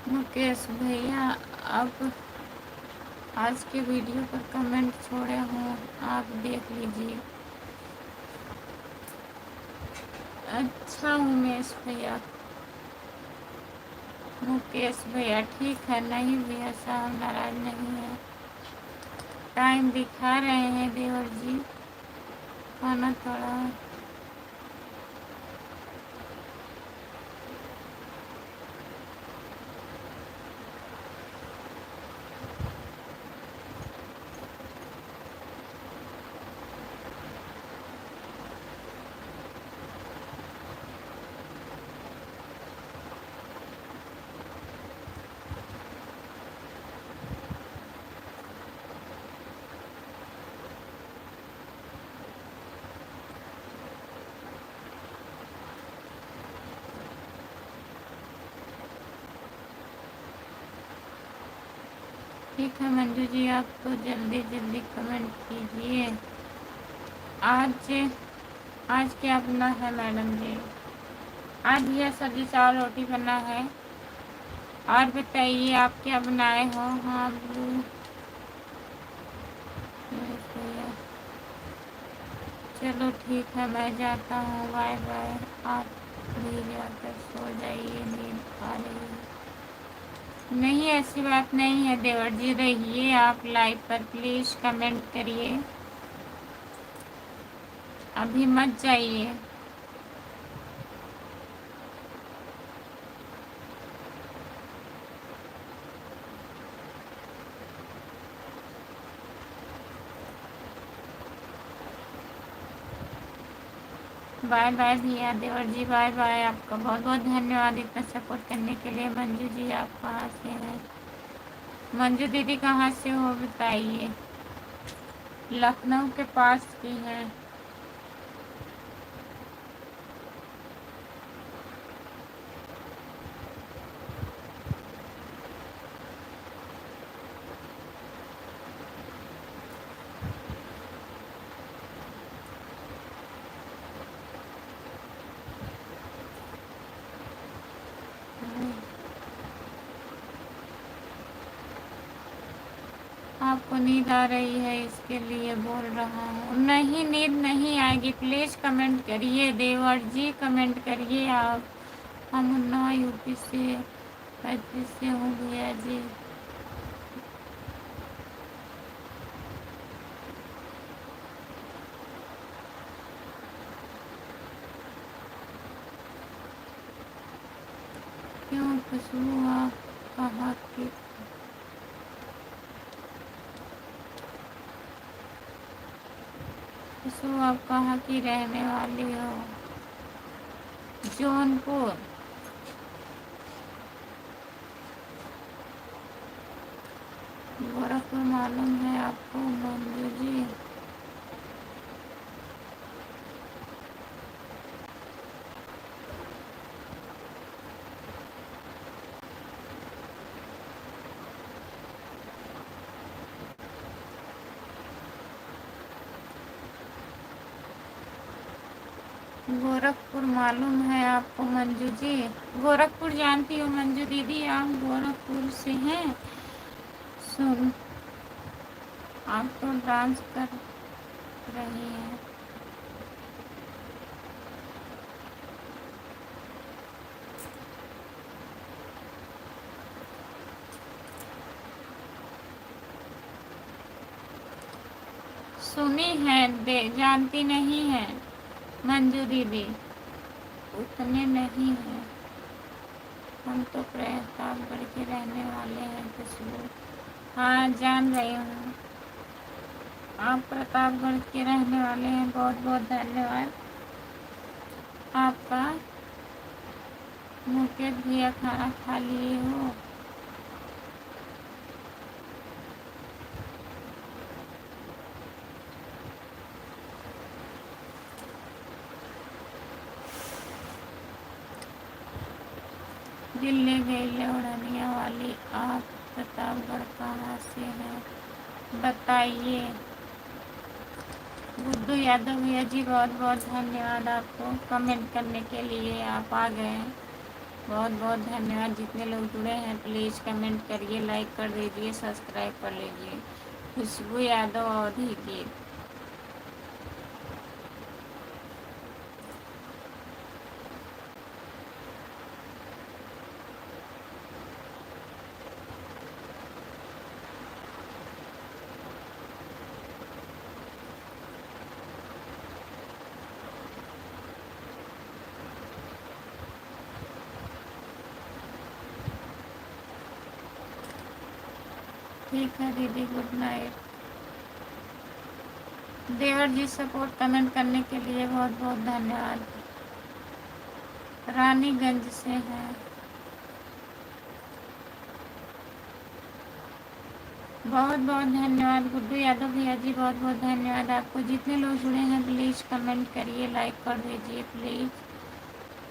मुकेश भैया। अब आज के वीडियो पर कमेंट छोड़े हूँ, आप देख लीजिए। अच्छा उमेश भैया, मुकेश भैया ठीक है। नहीं भैया साहब नाराज नहीं है। टाइम दिखा रहे हैं देवर जी। खाना थोड़ा ठीक है। मंजू जी आप तो जल्दी जल्दी कमेंट कीजिए। आज आज क्या बना है मैडम जी? आज यह सब्जी चावल रोटी बना है। और बताइए आप क्या बनाए हो? हाँ चलो ठीक है, मैं जाता हूँ। बाय बाय। आप भी जाकर सो जाइए, नींद आ रही है। नहीं ऐसी बात नहीं है देवर जी, रहिए आप लाइव पर, प्लीज़ कमेंट करिए, अभी मत जाइए। बाय बाय भैया देवर जी, बाय बाय। आपका बहुत बहुत धन्यवाद इतना सपोर्ट करने के लिए। मंजू जी आप कहाँ से हैं? मंजू दीदी कहाँ से हो बताइए? लखनऊ के पास की हैं। आपको नींद आ रही है इसके लिए बोल रहा हूँ। नहीं नींद नहीं आएगी, प्लीज़ कमेंट करिए देवर जी, कमेंट करिए आप। हम उन्नाव यूपी से 35 से हूँ भैया जी। क्यों खुशबू आप कहाँ की? खुशबू आप कहाँ की रहने वाली हो? जौनपुर। गोरखपुर मालूम है आपको मंजू जी? गोरखपुर मालूम है आपको मंजू जी? गोरखपुर जानती हो मंजू दीदी? आप गोरखपुर से हैं? सुन आप तो डांस कर रही हैं। सुनी है, दे जानती नहीं है मंजू दीदी, उतने नहीं है। हम तो प्रतापगढ़ के रहने वाले हैं खुशबू। हाँ जान रही हूँ, आप प्रतापगढ़ के रहने वाले हैं, बहुत बहुत धन्यवाद आपका। मुकेश भैया खाना खा लिए हो? दिल ले गई ले उड़निया वाली, आप प्रतापगढ़ कहाँ से हैं बताइए। गुड्डू यादव भैया जी बहुत बहुत धन्यवाद आपको, कमेंट करने के लिए आप आ गए, बहुत बहुत धन्यवाद। जितने लोग जुड़े हैं प्लीज़ कमेंट करिए, लाइक कर दीजिए, सब्सक्राइब कर लीजिए। खुशबू यादव अवधि गीत। ठीक है दीदी, गुड नाइट। देवर जी सपोर्ट कमेंट करने के लिए बहुत बहुत धन्यवाद। रानीगंज से हैं, बहुत बहुत धन्यवाद। गुड्डू यादव भैया जी बहुत बहुत धन्यवाद आपको। जितने लोग जुड़े हैं प्लीज़ कमेंट करिए, लाइक कर दीजिए प्लीज़,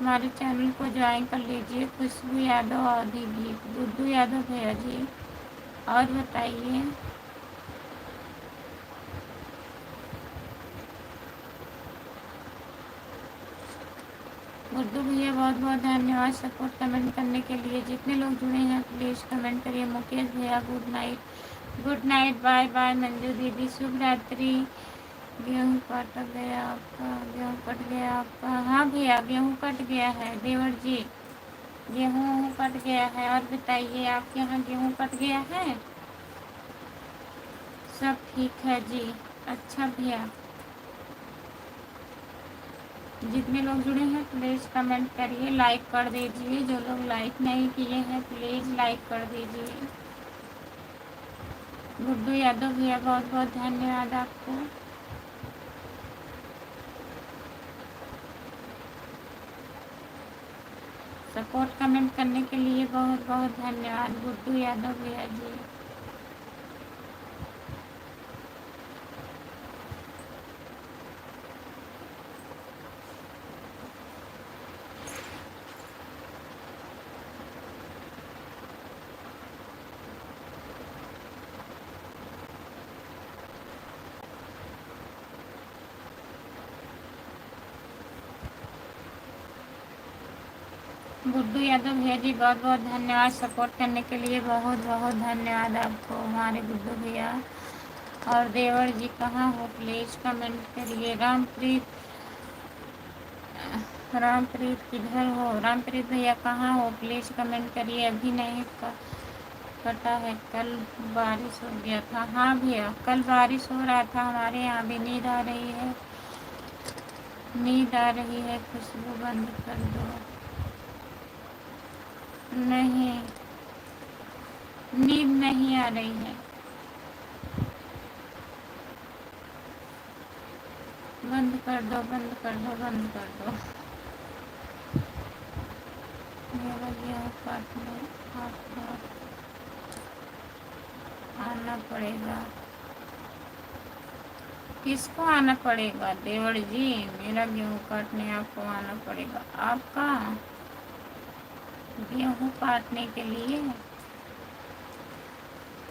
हमारे चैनल को ज्वाइन कर लीजिए। खुशबू यादव अवधि गीत, गुड्डू यादव भैया जी। और बताइए, गुड्डू भैया बहुत बहुत धन्यवाद सपोर्ट कमेंट करने के लिए। जितने लोग जुड़े हैं प्लीज़ कमेंट करिए। मुकेश भैया गुड नाइट, गुड नाइट, बाय बाय। मंजू दीदी शुभ रात्रि। गेहूँ कट गया आपका, गेहूँ कट गया आपका। हाँ भैया गेहूँ कट गया है देवर जी, गेहूँ कट गया है। और बताइए आपके यहाँ गेहूँ कट गया है? सब ठीक है जी। अच्छा भैया, जितने लोग जुड़े हैं प्लीज़ कमेंट करिए, लाइक कर दीजिए। जो लोग लाइक नहीं किए हैं प्लीज़ लाइक कर दीजिए। गुड्डू यादव भैया बहुत बहुत धन्यवाद आपको। सपोर्ट कमेंट करने के लिए बहुत बहुत धन्यवाद गुड्डू यादव भैया जी। गुड्डू यादव भैया जी बहुत बहुत धन्यवाद सपोर्ट करने के लिए, बहुत बहुत धन्यवाद आपको हमारे गुड्डू भैया। और देवर जी कहाँ हो प्लीज़ कमेंट करिए। रामप्रीत किधर हो? रामप्रीत भैया कहाँ हो प्लीज़ कमेंट करिए। अभी नहीं कटा है, कल बारिश हो गया था। हाँ भैया कल बारिश हो रहा था, हमारे यहाँ भी नींद आ रही है, नींद आ रही है। खुशबू बंद कर दो। नहीं, नींद नहीं आ रही है। बंद कर दो, बंद कर दो, बंद कर दो। मेरा गेहूँ काटने आपको आना पड़ेगा। किसको आना पड़ेगा देवर जी? मेरा गेहूँ काटने आपको आना पड़ेगा। आपका गेहूँ काटने के लिए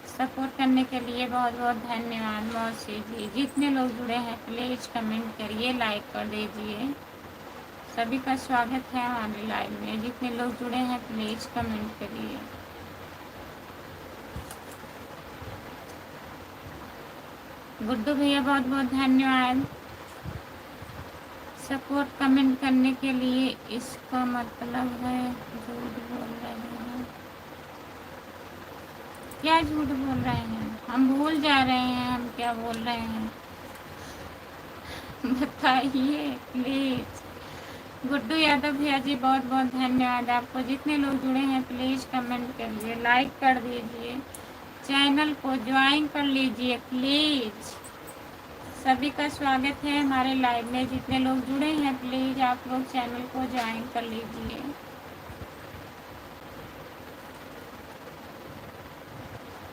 सपोर्ट करने के लिए बहुत बहुत धन्यवाद मौसी जी। जितने लोग जुड़े हैं प्लीज़ कमेंट करिए, लाइक कर दीजिए। सभी का स्वागत है हमारे लाइव में। जितने लोग जुड़े हैं प्लीज़ कमेंट करिए। गुड्डू भैया बहुत बहुत धन्यवाद सपोर्ट कमेंट करने के लिए। इसका मतलब है झूठ बोल रहे हैं। क्या झूठ बोल रहे हैं? हम भूल जा रहे हैं हम क्या बोल रहे हैं। बताइए प्लीज़। गुड्डू यादव भैया जी बहुत बहुत धन्यवाद आपको। जितने लोग जुड़े हैं प्लीज़ कमेंट करिए, लाइक कर दीजिए, चैनल को ज्वाइन कर लीजिए प्लीज़। सभी का स्वागत है हमारे लाइव में। जितने लोग जुड़े हैं प्लीज़ आप लोग चैनल को ज्वाइन कर लीजिए।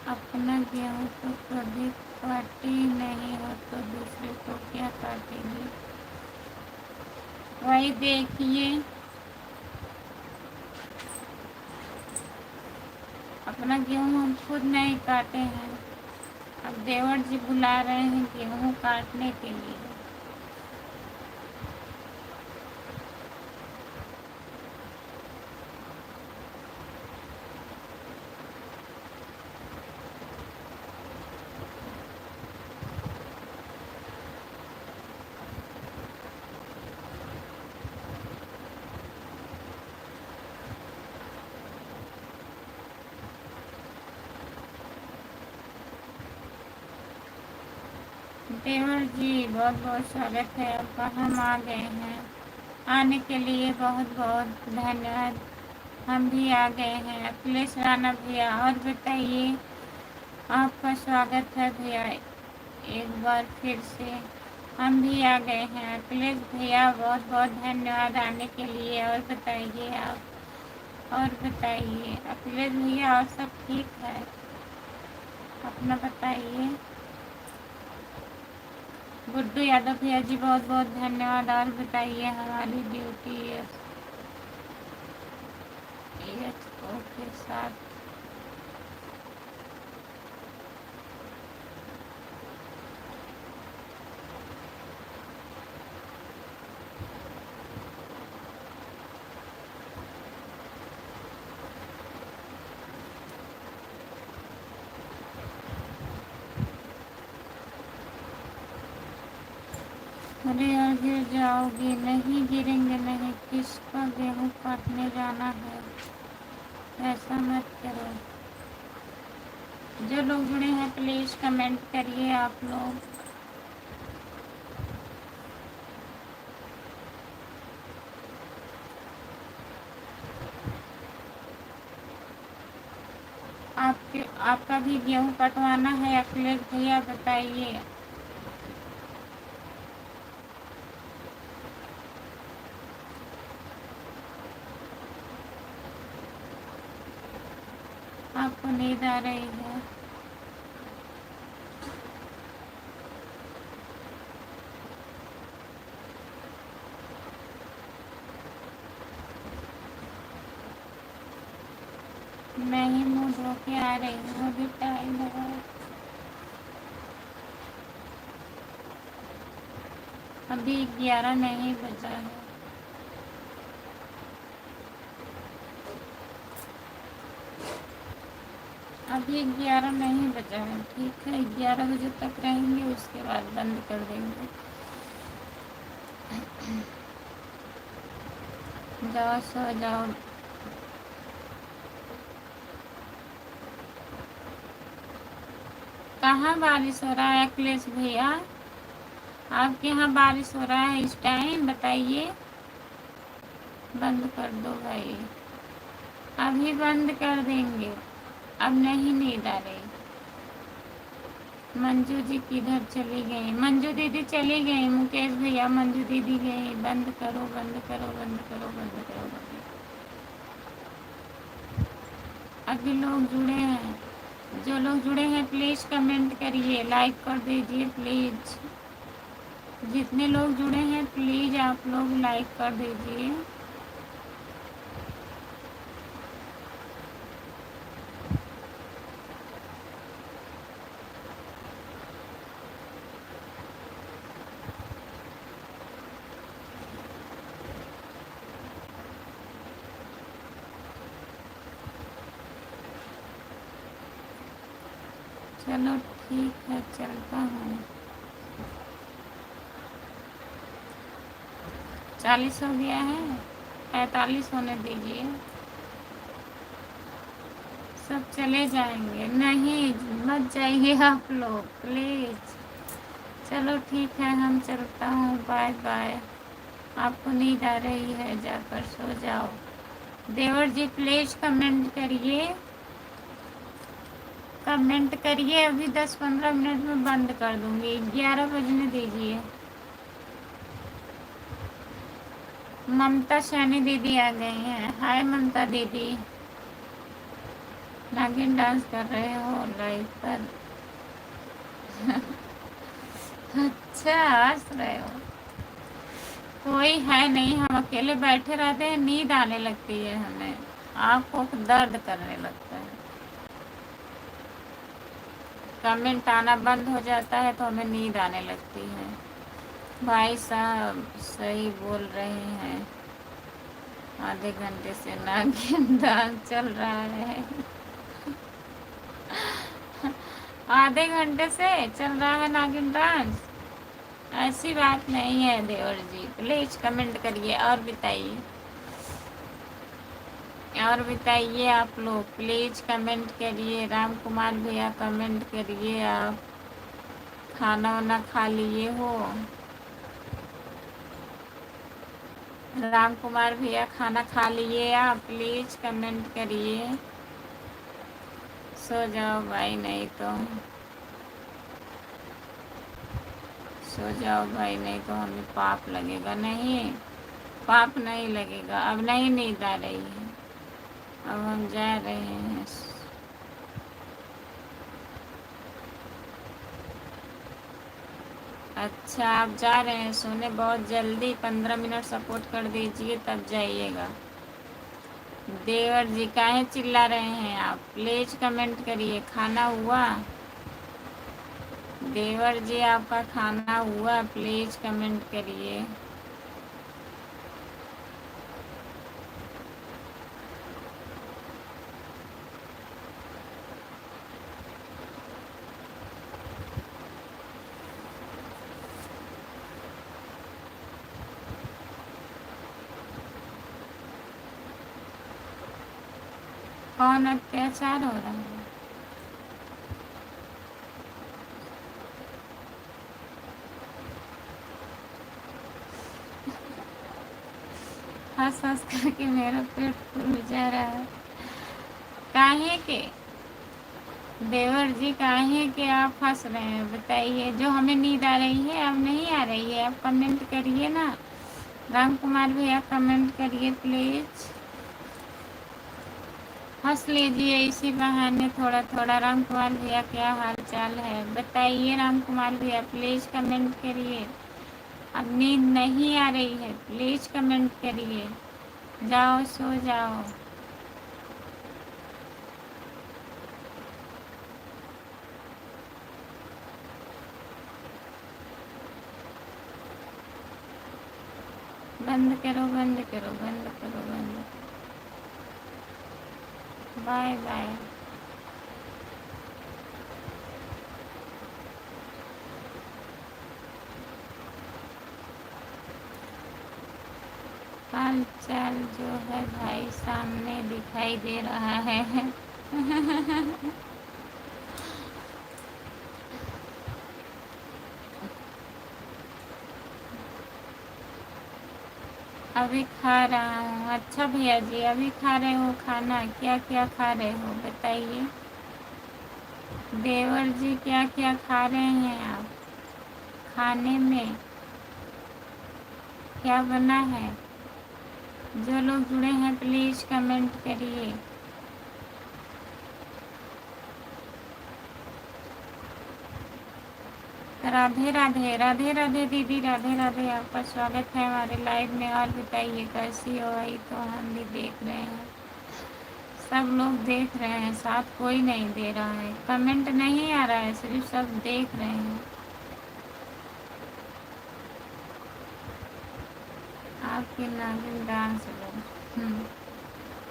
अपना गेहूँ तो कभी काटी नहीं हो तो दूसरे को क्या काटेगी? वही देखिए, अपना गेहूँ हम खुद नहीं काटे हैं, अब देवर जी बुला रहे हैं गेहूँ काटने के लिए। देवर जी बहुत बहुत स्वागत है आपका। हम आ गए हैं, आने के लिए बहुत बहुत धन्यवाद। हम भी आ गए हैं। अखिलेश राणा भैया, और बताइए, आपका स्वागत है भैया एक बार फिर से। हम भी आ गए हैं। अखिलेश भैया बहुत बहुत धन्यवाद आने के लिए। और बताइए आप, और बताइए अखिलेश भैया, और सब ठीक है? अपना बताइए। गुड्डू यादव भैया जी बहुत बहुत धन्यवाद। और बताइए हमारी ड्यूटी EHO के साथ अरे यार गिर जाओगी। नहीं गिरेंगे नहीं, किसका गेहूँ काटने जाना है? ऐसा मत करो। जो लोग जुड़े हैं प्लीज़ कमेंट करिए आप लोग। आपका भी गेहूँ कटवाना है अखिलेश भैया? बताइए। आपको नींद आ रही है? नहीं, मुँह धो के आ रही हूँ, अभी टाइम है। अभी 11 नहीं बजा है। अभी 11 नहीं बजा है, ठीक है? 11 बजे तक रहेंगे, उसके बाद बंद कर देंगे। जाओ सो जाओ। कहाँ बारिश हो रहा है अखिलेश भैया? आपके यहाँ बारिश हो रहा है इस टाइम? बताइए। बंद कर दो भाई, अभी बंद कर देंगे। अब नहीं नींद आ रही। मंजू जी किधर चली गई? मंजू दीदी चली गई। मुकेश भैया, मंजू दीदी गई। बंद करो बंद करो बंद करो बंद करो बंद। अभी लोग जुड़े हैं, जो लोग जुड़े हैं प्लीज़ कमेंट करिए, लाइक कर दीजिए प्लीज़। जितने लोग जुड़े हैं प्लीज़ आप लोग लाइक कर दीजिए। चलो ठीक है, चलता हूँ। 40 हो गया है, 45 होने दीजिए। सब चले जाएंगे। नहीं, मत जाइए आप लोग प्लीज़। चलो ठीक है, हम चलता हूँ, बाय बाय। आपको नींद आ रही है, जाकर सो जाओ। देवर जी प्लीज कमेंट करिए, कमेंट करिए। अभी 10-15 मिनट में बंद कर दूंगी, 11 बजने दीजिए। ममता सैनी दीदी आ गई हैं। हाय ममता दीदी, नागिन डांस कर रहे हो लाइव पर? अच्छा, हंस रहे हो। कोई है नहीं, हम अकेले बैठे रहते हैं, नींद आने लगती है हमें, आंखों को दर्द करने लगता है। कमेंट आना बंद हो जाता है तो हमें नींद आने लगती है। भाई साहब सही बोल रहे हैं, आधे घंटे से नागिन डांस चल रहा है। आधे घंटे से चल रहा है नागिन डांस? ऐसी बात नहीं है देवर जी, प्लीज कमेंट करिए और बताइए। और बताइए आप लोग, प्लीज कमेंट करिए। राम कुमार भैया कमेंट करिए, आप खाना वाना खा लिए हो? राम कुमार भैया खाना खा लिए आप? प्लीज कमेंट करिए। सो जाओ भाई, नहीं तो सो जाओ भाई, नहीं तो हमें पाप लगेगा। नहीं, पाप नहीं लगेगा, अब नहीं नींद आ रही है, अब हम जा रहे हैं। अच्छा, आप जा रहे हैं सोने? बहुत जल्दी 15 मिनट सपोर्ट कर दीजिए तब जाइएगा। देवर जी काहे चिल्ला रहे हैं आप? प्लीज कमेंट करिए। खाना हुआ? देवर जी आपका खाना हुआ? प्लीज कमेंट करिए। कौन अत्याचार हो रहा है? हंस हंस करके मेरा पेट फूल जा रहा है। काहे के देवर जी, काहे के आप हंस रहे हैं? बताइए। जो हमें नींद आ रही है, अब नहीं आ रही है? आप कमेंट करिए ना। राम कुमार भैया कमेंट करिए प्लीज। हंस लीजिए इसी बहाने थोड़ा थोड़ा। राम कुमार भैया क्या हाल चाल है बताइए? राम कुमार भैया प्लीज कमेंट करिए। अब नींद नहीं आ रही है, प्लीज कमेंट करिए। जाओ सो जाओ। बंद करो, बंद करो, बंद करो, बंद। बाय बाय। हाल चाल जो है भाई सामने दिखाई दे रहा है। अभी खा रहा हूँ। अच्छा भैया जी, अभी खा रहे हो खाना? क्या क्या खा रहे हो बताइए? देवर जी क्या क्या खा रहे हैं आप? खाने में क्या बना है? जो लोग जुड़े हैं प्लीज कमेंट करिए। राधे राधे, राधे राधे दीदी, राधे राधे। आपका स्वागत है हमारे लाइव में। और बताइए कैसी हो? आई तो हम भी देख रहे हैं, सब लोग देख रहे हैं, साथ कोई नहीं दे रहा है, कमेंट नहीं आ रहा है, सिर्फ सब देख रहे हैं। आपके नागिन डांस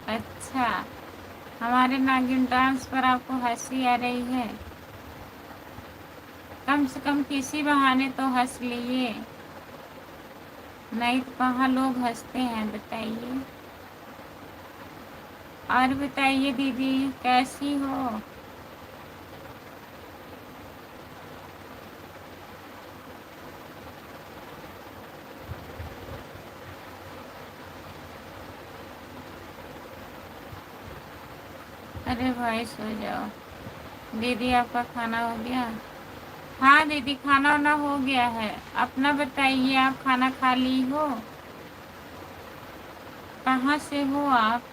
अच्छा, हमारे नागिन डांस पर आपको हंसी आ रही है? कम से कम किसी बहाने तो हंस लिए, नहीं तो कहाँ लोग हंसते हैं बताइए। और बताइए दीदी कैसी हो? अरे भाई सो जाओ। दीदी आपका खाना हो गया? हाँ दीदी, खाना वाना हो गया है। अपना बताइए, आप खाना खा ली हो? कहाँ से हो आप,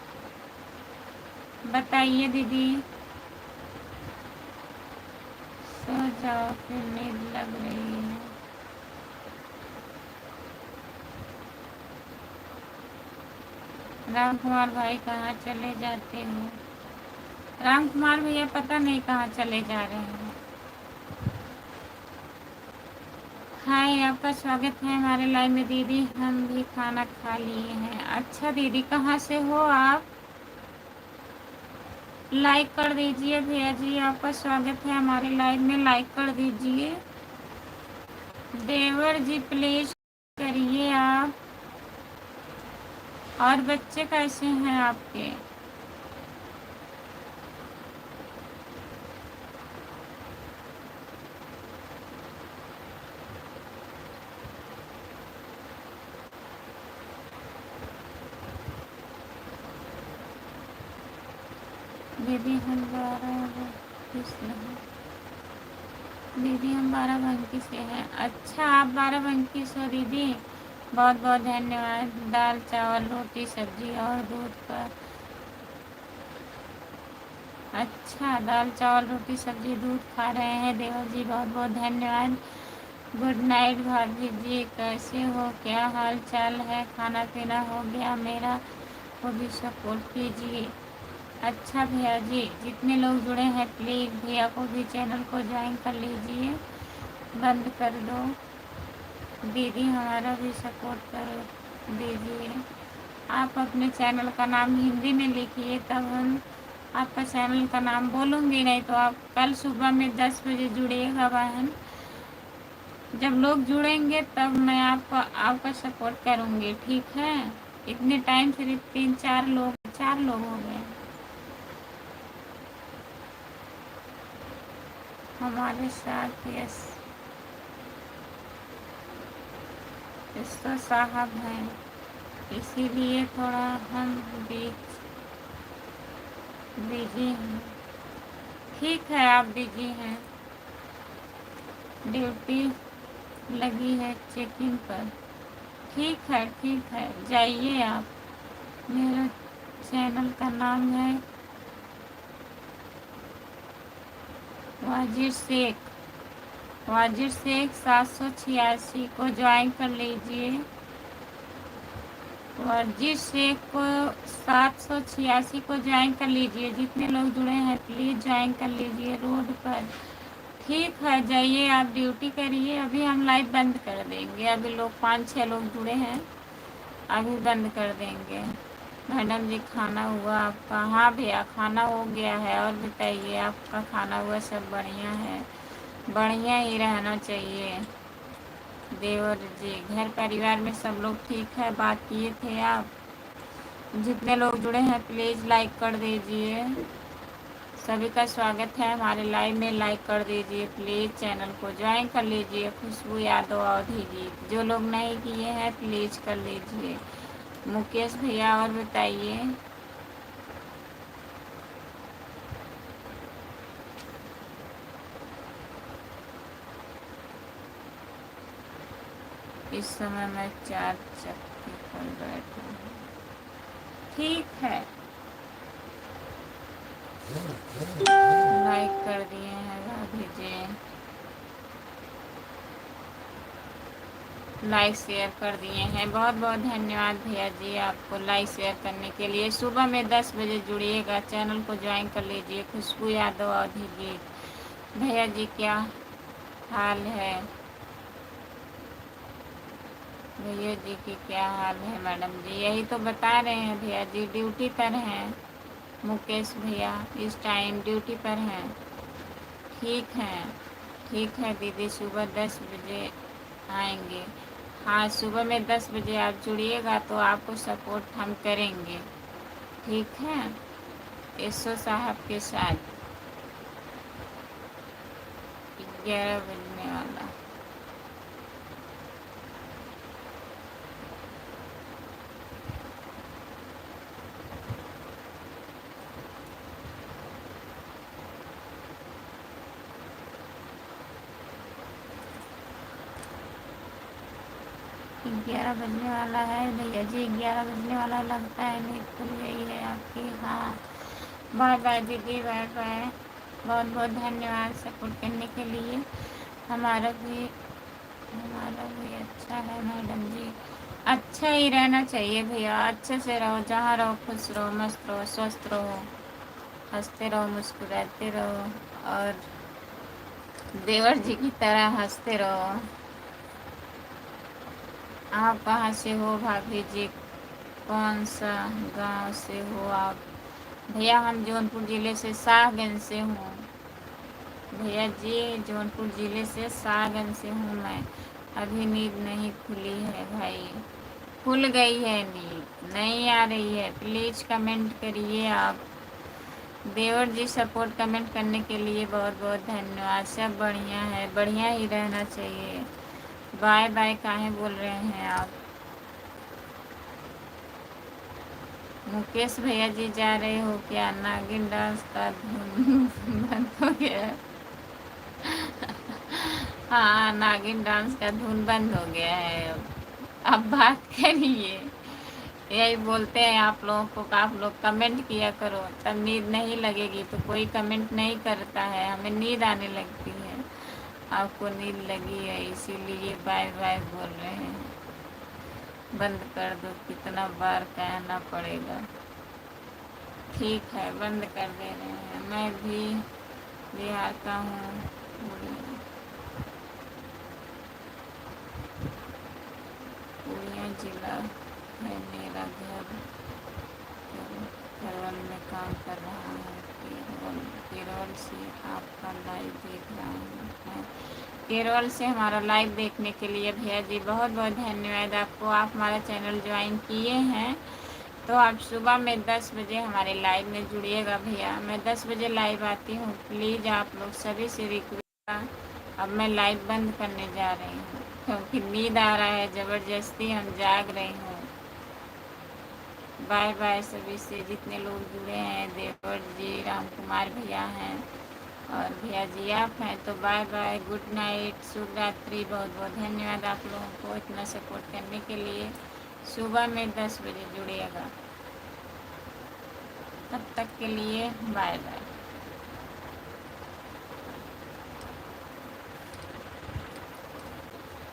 बताइए दीदी। सो जाओ, फिर नींद लग रही है। राम कुमार भाई कहाँ चले जाते हो? राम कुमार भैया पता नहीं कहाँ चले जा रहे हैं। हाय, आपका स्वागत है हमारे लाइव में दीदी। हम भी खाना खा लिए हैं। अच्छा दीदी, कहाँ से हो आप? लाइक कर दीजिए भैया जी, आपका स्वागत है हमारे लाइव में, लाइक कर दीजिए। देवर जी प्लीज करिए आप। और बच्चे कैसे हैं आपके? दीदी हम 12 से हैं। दीदी हम 12 से हैं। अच्छा, आप 12 से हो दीदी, बहुत बहुत धन्यवाद। दाल चावल रोटी सब्जी और दूध का। अच्छा, दाल चावल रोटी सब्जी दूध खा रहे हैं देवर जी, बहुत बहुत धन्यवाद। गुड नाइट भाभी जी, कैसे हो, क्या हाल चाल है? खाना पीना हो गया मेरा, वो भी सपोर्ट कीजिए। अच्छा भैया जी, जितने लोग जुड़े हैं प्लीज़ भैया को भी चैनल को ज्वाइन कर लीजिए। बंद कर दो दीदी, हमारा भी सपोर्ट करो दीजिए। आप अपने चैनल का नाम हिंदी में लिखिए, तब हम आपका चैनल का नाम बोलूँगी, नहीं तो आप कल सुबह में 10 बजे जुड़िएगा बहन। जब लोग जुड़ेंगे तब मैं आपका सपोर्ट करूँगी, ठीक है? इतने टाइम सिर्फ 4 लोग हो गए हमारे साथ। यस, तो साहब हैं, इसीलिए थोड़ा हम बिजी हैं। ठीक है, आप बिजी हैं, ड्यूटी लगी है चेकिंग पर। ठीक है, जाइए आप। मेरा चैनल का नाम है वाजिर शेख। वाजिर शेख 786 को ज्वाइन कर लीजिए। वाजिर शेख को 786 को ज्वाइन कर लीजिए। जितने लोग जुड़े हैं प्लीज़ ज्वाइन कर लीजिए रोड पर। ठीक है, जाइए आप ड्यूटी करिए। अभी हम लाइव बंद कर देंगे, अभी लोग 5-6 लोग जुड़े हैं, अभी बंद कर देंगे। मैडम जी खाना हुआ आपका? हाँ भैया, खाना हो गया है। और बताइए, आपका खाना हुआ? सब बढ़िया है, बढ़िया ही रहना चाहिए देवर जी। घर परिवार में सब लोग ठीक है? बात किए थे आप? जितने लोग जुड़े हैं प्लीज़ लाइक कर दीजिए। सभी का स्वागत है हमारे लाइव में, लाइक कर दीजिए प्लीज़। चैनल को ज्वाइन कर लीजिए। खुशबू यादव अवधि जी, जो लोग नहीं किए हैं प्लीज़ कर लीजिए। मुकेश भैया, और बताइए। इस समय मैं 4 चक्की पर बैठी हूँ। ठीक है, लाइक कर दिए हैं भाभी जी, लाइक शेयर कर दिए हैं। बहुत बहुत धन्यवाद भैया जी आपको लाइक शेयर करने के लिए। सुबह में 10 बजे जुड़िएगा, चैनल को ज्वाइन कर लीजिए। खुशबू यादव अवधि जी, भैया जी क्या हाल है? भैया जी की क्या हाल है? मैडम जी यही तो बता रहे हैं भैया जी, ड्यूटी पर हैं। मुकेश भैया इस टाइम ड्यूटी पर हैं। ठीक है दीदी, सुबह 10 बजे आएंगे। हाँ, सुबह में 10 बजे आप जुड़िएगा तो आपको सपोर्ट हम करेंगे, ठीक है? एसओ साहब के साथ 11 बजने वाला। 11 बजने वाला है भैया जी, 11 बजने वाला लगता है, नींद खुल गई है आपकी। हाँ, बाय बाय दीदी, बाय बाय। बहुत बहुत धन्यवाद सपोर्ट करने के लिए। हमारा भी अच्छा है मैडम जी। अच्छा ही रहना चाहिए भैया, अच्छे से रहो, जहाँ रहो खुश रहो, मस्त रहो, स्वस्थ रहो, हंसते रहो, मुस्कुराते रहो और देवर जी की तरह हंसते रहो। आप कहाँ से हो भाभी जी, कौन सा गांव से हो आप? भैया हम जौनपुर ज़िले से शाहगंज से हूँ। भैया जी जौनपुर ज़िले से शाहगंज से हूँ मैं। अभी नींद नहीं खुली है भाई। खुल गई है नींद, नहीं आ रही है। प्लीज़ कमेंट करिए आप। देवर जी सपोर्ट कमेंट करने के लिए बहुत बहुत धन्यवाद। सब बढ़िया है, बढ़िया ही रहना चाहिए। बाय बाय काहे बोल रहे हैं आप? मुकेश भैया जी जा रहे हो क्या? नागिन डांस का धुन बंद हो गया। हाँ, नागिन डांस का धुन बंद हो गया है। अब बात करिए। यही बोलते हैं आप लोगों को कि आप लोग कमेंट किया करो, तब नींद नहीं लगेगी। तो कोई कमेंट नहीं करता है, हमें नींद आने लगती है। आपको नींद लगी है इसीलिए बाय बाय बोल रहे हैं। बंद कर दो, कितना बार कहना पड़ेगा। ठीक है, बंद कर दे रहे हैं। मैं भी बिहार का हूँ, पूर्णिया जिला है मेरा घर। केरल में काम कर रहा हूँ। केरल से आपका लाइव देख रहा हूँ। केरल से हमारा लाइव देखने के लिए भैया जी बहुत बहुत धन्यवाद आपको। आप हमारा चैनल ज्वाइन किए हैं तो आप सुबह में 10 बजे हमारे लाइव में जुड़िएगा भैया। मैं 10 बजे लाइव आती हूँ। प्लीज़ आप लोग सभी से रिक्वेस्ट, अब मैं लाइव बंद करने जा रही हूँ क्योंकि नींद आ रहा है, ज़बरदस्ती हम जाग रही हूँ। बाय बाय सभी से जितने लोग जुड़े हैं। देवर जी, राम कुमार भैया हैं और भैया जी आप हैं, तो बाय बाय, गुड नाइट, शुभ रात्रि। बहुत बहुत धन्यवाद आप लोगों को इतना सपोर्ट करने के लिए। सुबह में 10 बजे जुड़िएगा। तब तक के लिए बाय बाय।